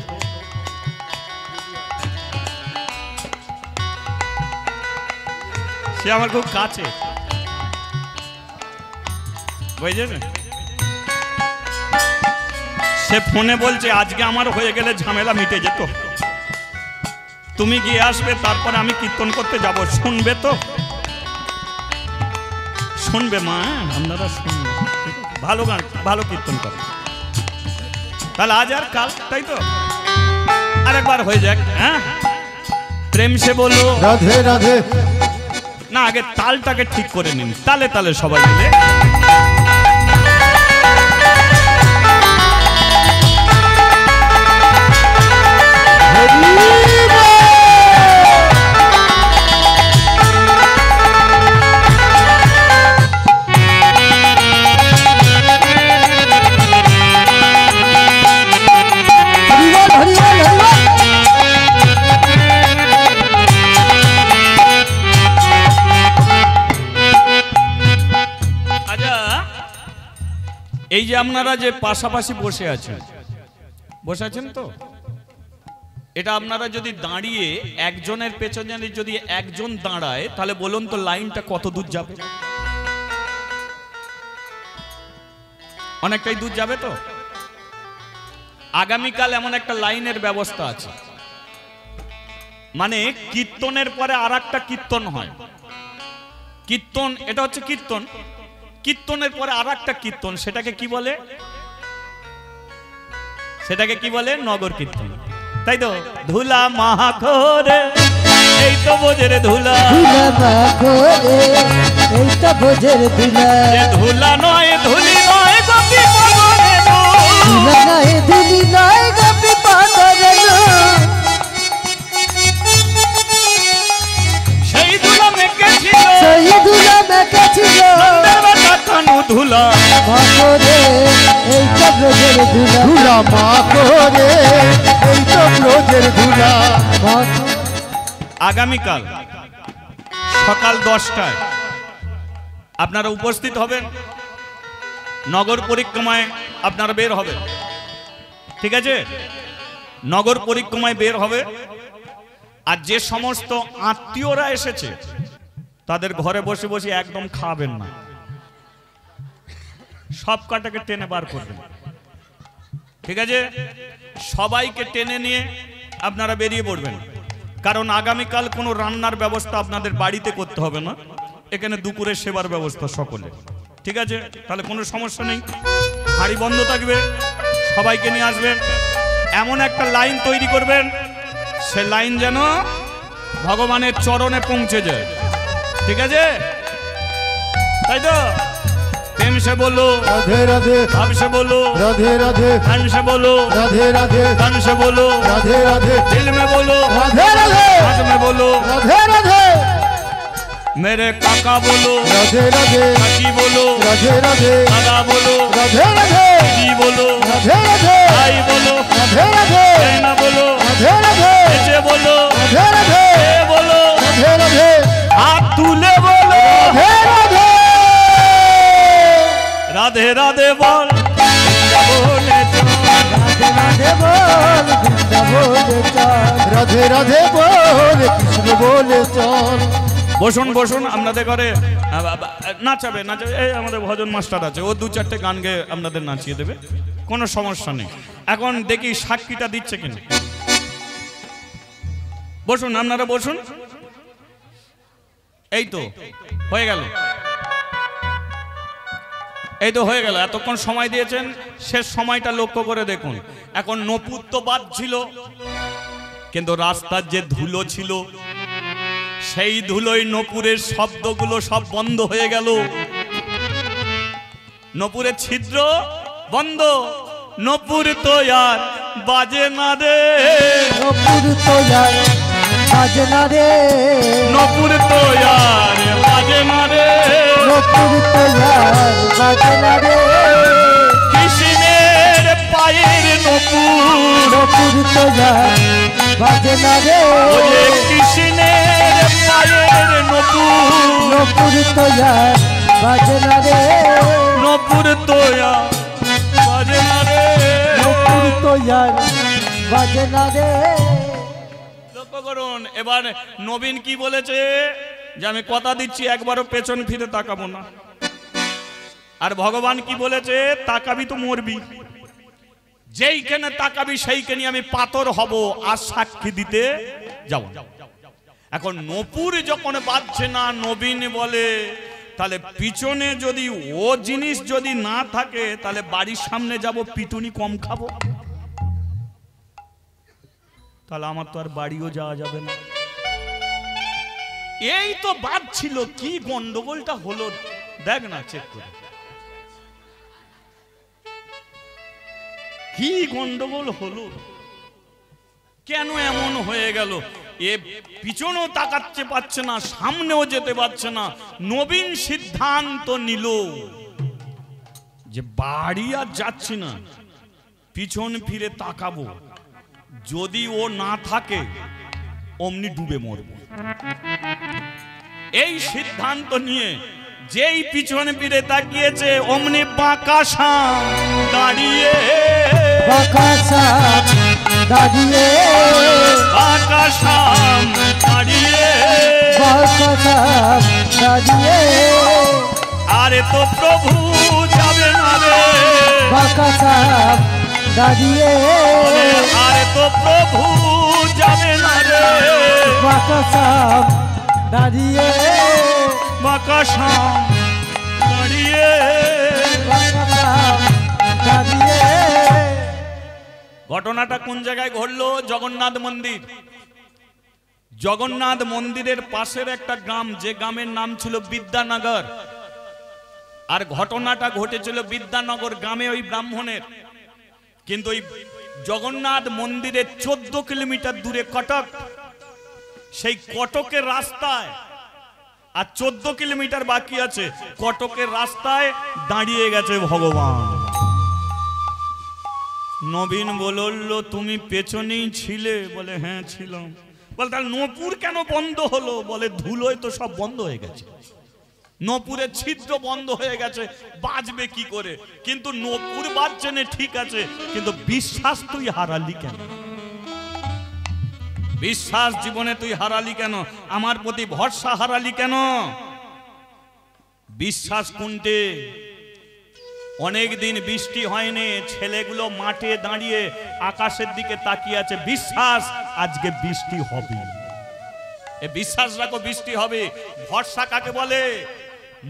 সে আমার খুব কাছে, বুঝেছেন? সে ফোনে বলছে আজকে আমার হয়ে গেলে ঝামেলা মিটে যেত, তুমি গিয়ে আসবে, তারপরে আমি কীর্তন করতে যাব। শুনবে তো? শুনবে মা, আপনারা শুনবে, ভালো গান, ভালো কীর্তন করে। তাহলে আজ আর কাল, তাই তো? আরেকবার হয়ে যাক। হ্যাঁ, প্রেম সে বলো রাধে রাধে। না, আগে তালটাকে ঠিক করে নিন, তালে তালে সবাই মিলে। এই যে আপনারা যে পাশাপাশি বসে আছেন তো, এটা আপনারা যদি দাঁড়িয়ে একজনের পেছনে যদি একজন দাঁড়ায়, তাহলে বলুন তো লাইনটা কত দূর যাবে? অনেকটাই দূর যাবে তো। আগামীকাল এমন একটা লাইনের ব্যবস্থা আছে, মানে কীর্তনের পরে আর একটা কীর্তন হয়। কীর্তন, এটা হচ্ছে কীর্তন, কীর্তনের পরে আর একটা কীর্তন, সেটাকে কি বলে? সেটাকে কি বলে? নগর কীর্তন, তাই তো? ধুলা মাখরে, এই তো বোঝের ধুলা, ধুলা মাখরে, এই তো বোঝের ধুলা, ধুলা নয় ধুলি নয় গোপী পাগলে, ধুলা নয় ধুলি নয় গোপী পাগলে, সেই ধুলা মেখেছিল, সেই ধুলা মেখেছিল কানু ধুলা মাখরে, এই তো বোঝের ধুলা, ধুলা মাখরে, এই তো ব্রজের ধুলা। আগামীকাল সকাল 10টায় আপনারা উপস্থিত হবেন, নগর পরিক্রমায় আপনারা বের হবেন, ঠিক আছে? নগর পরিক্রমায় বের হবে। আর যে সমস্ত আত্মীয়রা এসেছে তাদের ঘরে বসে বসে একদম খাবেন না, সব কাটাকে টেনে বার করবেন, ঠিক আছে? সবাইকে টেনে নিয়ে আপনারা বেরিয়ে পড়বেন, কারণ আগামীকাল কোনো রান্নার ব্যবস্থা আপনাদের বাড়িতে করতে হবে না, এখানে দুপুরের সেবার ব্যবস্থা সকলে, ঠিক আছে? তাহলে কোনো সমস্যা নেই, হাঁড়ি বন্ধ থাকবে, সবাইকে নিয়ে আসবেন। এমন একটা লাইন তৈরি করবেন, সে লাইন যেন ভগবানের চরণে পৌঁছে যায়, ঠিক আছে? তাই তো? प्रेम से बोलो राधे राधे, भाव से बोलो राधे राधे, धन से बोलो राधे राधे, तन से बोलो राधे राधे, दिल में बोलो राधे राधे, हाथ में बोलो राधे राधे, मेरे काका बोलो राधे राधे, काकी बोलो राधे राधे, दादा बोलो राधे राधे, दीदी बोलो राधे राधे, भाई बोलो राधे राधे, बहना बोलो राधे राधे, ऐसे बोलो राधे राधे, ए बोलो राधे राधे, हाथ तुले बोलो राधे राधे, राधे राधे बोल राधे राधे बोल, বলে চল রাধে রাধে বলে কৃষ্ণ বলে চল। বসুন বসুন, আপনাদের ঘরে নাচাবে নাচাবে, এই আমাদের ভজন মাস্টার আছে, ও দু চারটে গান গেয়ে আপনাদের নাচিয়ে দেবে, কোনো সমস্যা নেই। এখন দেখি সাক্ষীটা দিচ্ছে কিনা। বসুন আপনারা বসুন। এই তো হয়ে গেল, এই তো হয়ে গেল, এতক্ষণ সময় দিয়েছেন, শেষ সময়টা লক্ষ্য করে দেখুন। এখন নপুর তো বাদ ছিল, কিন্তু রাস্তার যে ধুলো ছিল সেই ধুলোয় নপুরের শব্দগুলো সব বন্ধ হয়ে গেল। নপুরের ছিদ্র বন্ধ, নপুর তো আর বাজে না রে, নপুর তো আর বাজে না রে, নপুর তো আর বাজে না রে, নপুর তো আর বাজে না রে, কৃষ্ণের পায়ের নপুর, নপুর তো আর বাজে না রে, ওরে কৃষ্ণের পায়ের নপুর, নপুর তো আর বাজে না রে, নপুর তো আর বাজে না রে, নপুর তো আর বাজে না রে। লক্ষ্য করুন। এবার নবীন কি বলেছে, যে আমি কথা দিচ্ছি একবারও পেছন ফিরে তাকাবো না। আর ভগবান কি বলেছে, তাকাবি তো মরবি, যেইখানে তাকাবি সেইখানে আমি পাথর হব আর সাক্ষী দিতে যাব। এখন নপুর যখন বাজছে না, নবীন বলে তাহলে পিছনে যদি ও জিনিস যদি না থাকে তাহলে বাড়ির সামনে যাব, পিটুনি কম খাবো, তাহলে আমার তো আর বাড়িও যাওয়া যাবে না। এই তো বাজছিল, কি গন্ডগোলটা হলো দেখ না, চেক করে কি গন্ডগোল হলো, কেন এমন হয়ে গেল? এ পিছনেও তাকাতে পারছে না, সামনেও যেতে পারছে না। নবীন সিদ্ধান্ত নিল যে বাড়ি আর যাচ্ছি না, পিছন ফিরে তাকাবো, যদি ও না থাকে অমনি ডুবে মরবো। এই সিদ্ধান্ত নিয়ে যেই পিছনে ফিরে তাকিয়েছে অমনি বাঁকা সাপ দাঁড়িয়ে, বাঁকা সাপ দাঁড়িয়ে, বাঁকা সাপ দাঁড়িয়ে, বাঁকা সাপ দাঁড়িয়ে, আরে তো প্রভু যাবে না রে, বাঁকা সাপ দাঁড়িয়ে, আরে তো প্রভু যাবে না রে, বাঁকা সাপ দাঁড়িয়ে, বাঁকা সাপ দাঁড়িয়ে। বাঁকা সাপ দাঁড়িয়ে। ঘটনাটা কোন জায়গায় ঘটলো? জগন্নাথ মন্দির। জগন্নাথ মন্দিরের পাশের একটা গ্রাম, যে গ্রামের নাম ছিল বিদ্যানগর। আর ঘটনাটা ঘটেছিল বিদ্যানগর গ্রামে, ওই ব্রাহ্মণের। কিন্তু ওই জগন্নাথ মন্দিরের 14 কিলোমিটার দূরে কটক, সেই কটকের রাস্তায় আর 14 কিলোমিটার বাকি আছে, কটকের রাস্তায় দাঁড়িয়ে গেছে ভগবান। নবীন বলল, তুমি পেছনেই ছিলে? বলে হ্যাঁ ছিলাম। বলে তাহলে নপুর কেন বন্ধ হলো? বলে ধুলোয় তো সব বন্ধ হয়ে গেছে, নপুরের ছিদ্র বন্ধ হয়ে গেছে, বাজবে কি করে? কিন্তু নপুর বাজছে না ঠিক আছে, কিন্তু বিশ্বাস তুই হারালি কেন? বিশ্বাস জীবনে তুই হারালি কেন? আমার প্রতি ভরসা হারালি কেন? বিশ্বাস কোনটে? অনেক দিন বৃষ্টি হয়নি, ছেলেগুলো মাঠে দাঁড়িয়ে আকাশের দিকে তাকিয়ে আছে, বিশ্বাস আজকে বৃষ্টি হবে। এ বিশ্বাস রাখো বৃষ্টি হবে। ভরসা কাকে বলে?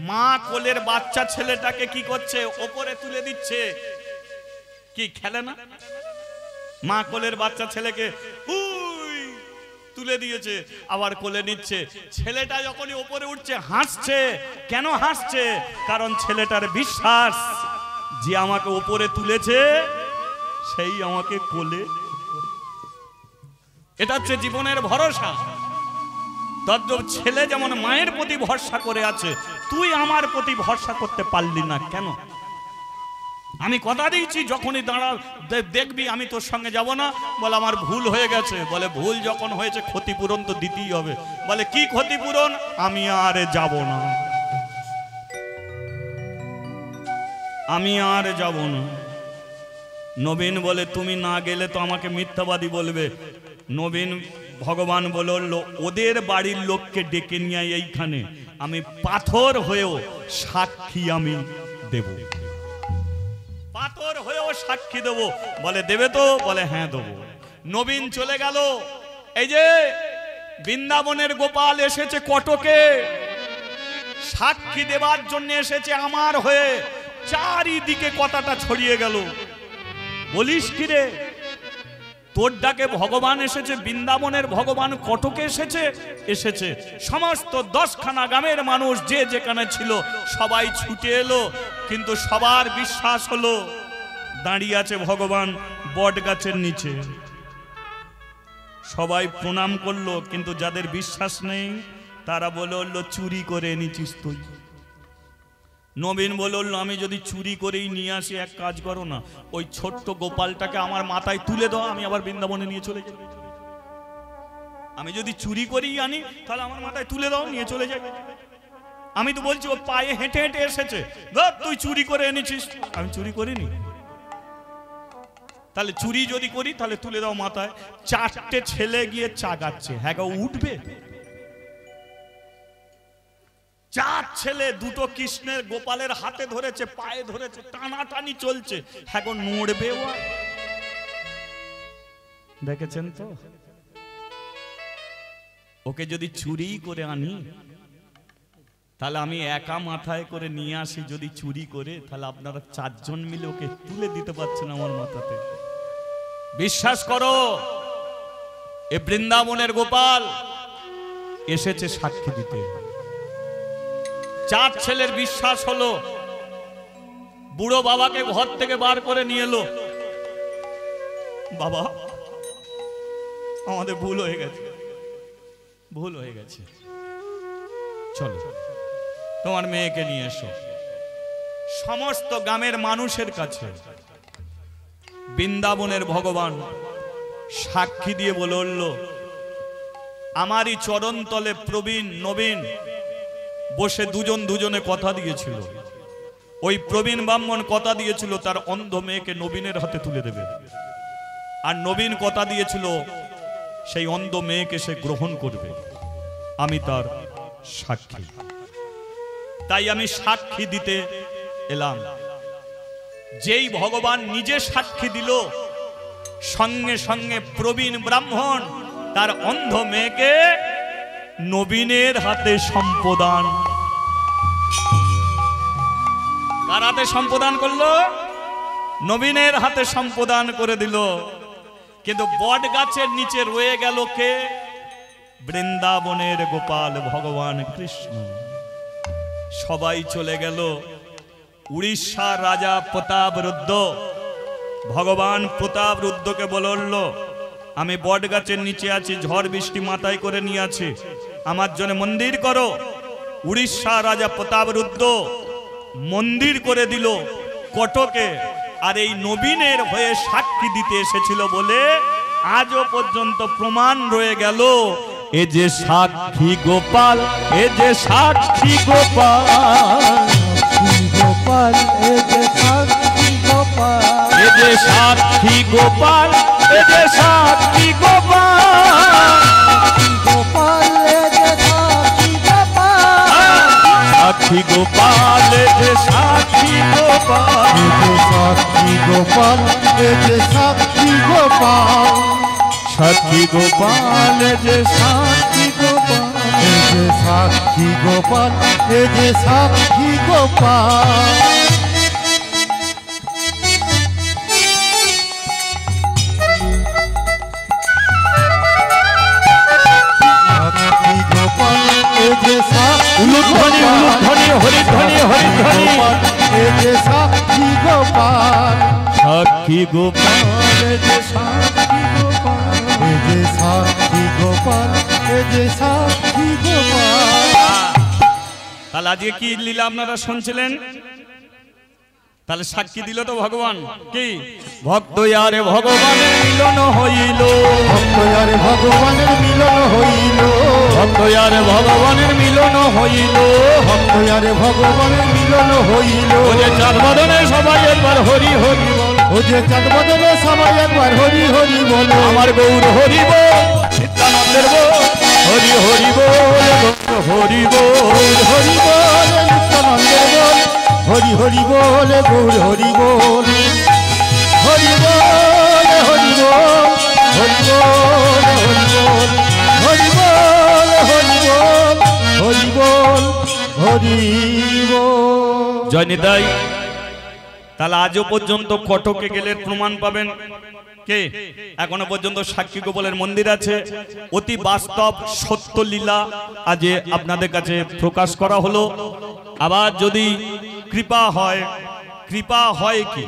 মা কোলের বাচ্চা ছেলেটাকে কি করছে? ওপরে তুলে দিচ্ছে, কি খেলে না? মা কোলের বাচ্চা ছেলেকে তুলে দিয়েছে, আবার কোলে নিচ্ছে। ছেলেটা যখনই ওপরে উঠছে হাসছে। কেন হাসছে? কারণ ছেলেটার বিশ্বাস যে আমাকে ওপরে তুলেছে সেই আমাকে কোলে। এটা হচ্ছে জীবনের ভরসা। তদ্রূপ ছেলে যেমন মায়ের প্রতি ভরসা করে আছে, তুই আমার প্রতি ভরসা করতে পারলি না কেন? আমি কথা দিয়েছি যখনই দাঁড়া দেখবি আমি তোর সঙ্গে যাব না। বলে আমার ভুল হয়ে গেছে। বলে ভুল যখন হয়েছে ক্ষতিপূরণ তো দিতেই হবে। বলে কি ক্ষতিপূরণ? আমি আর যাব না, আমি আর যাব না। নবীন বলে তুমি না গেলে তো আমাকে মিথ্যাবাদী বলবে। নবীন ভগবান বলল ওদের বাড়ির লোককে ডেকে নিয়ে এইখানে আমি পাথর হয়েও সাক্ষী আমি দেব, পাথর হয়েও সাক্ষী দেব। বলে দেবে তো? বলে হ্যাঁ দেবো। নবীন চলে গেল। এই যে বৃন্দাবনের গোপাল এসেছে কটকে, সাক্ষী দেবার জন্য এসেছে আমার হয়ে। চারিদিকে কথাটা ছড়িয়ে গেল। বলিস কি রে, তোর ডাকে ভগবান এসেছে, বৃন্দাবনের ভগবান কটকে এসেছে। এসেছে সমস্ত 10খানা গ্রামের মানুষ যে যেখানে ছিল সবাই ছুটে এলো, কিন্তু সবার বিশ্বাস হলো দাঁড়িয়ে আছে ভগবান বট গাছের নিচে। সবাই প্রণাম করলো, কিন্তু যাদের বিশ্বাস নেই তারা বলল চুরি করে এনেছিস তুই। নবীন বলল আমি যদি চুরি করেই নিয়ে আসি, এক কাজ করো না, ওই ছোট্ট গোপালটাকে আমার মাথায় তুলে দাও, আমি আবার বৃন্দাবনে নিয়ে চলে যাই। আমি যদি চুরি করেই আনি তাহলে আমার মাথায় তুলে দাও, নিয়ে চলে যাই। আমি তো বলছি ও পায়ে হেঁটে হেঁটে এসেছে, তুই চুরি করে এনেছিস। আমি চুরি করিনি, তাহলে চুরি যদি করি তাহলে তুলে দাও মাথায়। 4টে ছেলে গিয়ে চাগাচ্ছে, হ্যাঁ গো উঠবে? 4 ছেলে, 2টো কৃষ্ণের গোপালের হাতে ধরেছে, পায়ে ধরেছে, টানাটানি চলছে, হ্যাঁ গো নড়বে ও? দেখেছেন তো? ওকে যদি চুরি করে আনি তাহলে আমি একা মাথায় করে নিয়ে আসি, যদি চুরি করে তাহলে আপনারা 4 জন মিলে ওকে তুলে দিতে পারছেন আমার মাথাতে। বিশ্বাস করো, এ বৃন্দাবনের গোপাল এসেছে সাক্ষী দিতে। 4 ছেলের বিশ্বাস হলো। বুড়ো বাবাকে ঘর থেকে বার করে নিয়ে এলো। বাবা আমাদের ভুল হয়ে গেছে, ভুল হয়ে গেছে, চলো তোমার মেয়েকে নিয়ে এসো। সমস্ত গ্রামের মানুষের কাছে বৃন্দাবনের ভগবান সাক্ষী দিয়ে বলল আমারই চরণ তলে প্রবীণ নবীন বসে দুজনে কথা দিয়েছিল। ওই প্রবীণ ব্রাহ্মণ কথা দিয়েছিল তার অন্ধ মেয়েকে নবীনের হাতে তুলে দেবে, আর নবীন কথা দিয়েছিল সেই অন্ধ মেয়েকে সে গ্রহণ করবে। আমি তার সাক্ষী, তাই আমি সাক্ষী দিতে এলাম। যেই ভগবান নিজে সাক্ষী দিল, সঙ্গে সঙ্গে প্রবীণ ব্রাহ্মণ তার অন্ধ মেয়েকে নবীনের হাতে সম্প্রদান। কার হাতে সম্প্রদান করলো? নবীনের হাতে সম্প্রদান করে দিল। কিন্তু বট গাছের নিচে রয়ে গেল কে? বৃন্দাবনের গোপাল ভগবান কৃষ্ণ। সবাই চলে গেল। উড়িষ্যার রাজা প্রতাপরুদ্র, ভগবান প্রতাপরুদ্রকে বলল আমি বট গাছের নিচে আছি, ঝড় বৃষ্টি মাথায় করে নিয়ে আছি, আমার জন্য মন্দির করো। উড়িষ্যা রাজা প্রতাপরুদ্র মন্দির করে দিল কটকে। আর এই নবীনের হয়ে সাক্ষী দিতে এসেছিল বলে আজও পর্যন্ত প্রমাণ রয়ে গেল। এ যে সাক্ষী গোপাল, এ যে সাক্ষী গোপাল, গোপাল এ যে সাক্ষী গোপাল, এ যে সাক্ষী গোপাল, এ যে সাক্ষী গোপাল, গোপাল এ যে সাক্ষী গোপাল, সাক্ষী গোপাল, এ যে সাক্ষী গোপাল, এ যে সাক্ষী গোপাল, এ যে সাক্ষী গোপাল, সাক্ষী গোপাল, এ যে সাক্ষী গোপাল, এ যে সাক্ষী গোপাল, এ যে সাক্ষী গোপাল। সাক্ষী গোপাল, এ যে সাক্ষী উলুধ্বনি উলুধ্বনি হরিধ্বনি হরিধ্বনি, এ যে সাক্ষী গোপাল, সাক্ষী গোপাল, এ যে সাক্ষী গোপাল, এ যে সাক্ষী গোপাল, এ যে সাক্ষী গোপাল। তাহলে আজকে কি লীলা আপনারা শুনছিলেন? তাহলে সাক্ষী দিল তো ভগবান। কি ভক্ত আরে ভগবানের মিলন হইল, ভক্ত আরে ভগবানের মিলন হইল, ভক্ত আরে ভগবানের মিলন হইল, ভক্ত আরে ভগবানের মিলন হইল। ও যে চার বদনে সবাই একবার হরি হরি বল, ও যে চাঁদ বদলে সবাই একবার হরি হরি বলো। আমার গৌর হরি বল, নিত্যানন্দের বল, হরি হরি বল, হরি বল, হরি বল নিত্যানন্দের বল, হরি হরি বল গৌর হরি বল, হরি বল হরি বল, হরি বল হরি বল, হরি বল হরি বল, হরি বল হরি বল। জয় নিতাই। তাহলে আজও পর্যন্ত কটকে গেলে প্রমাণ পাবেন কে? এখনো পর্যন্ত সাক্ষী গোপালের মন্দির আছে। অতি বাস্তব সত্য লীলা আজ আপনাদের কাছে প্রকাশ করা হলো। আবার যদি কৃপা হয়, কৃপা হয় কি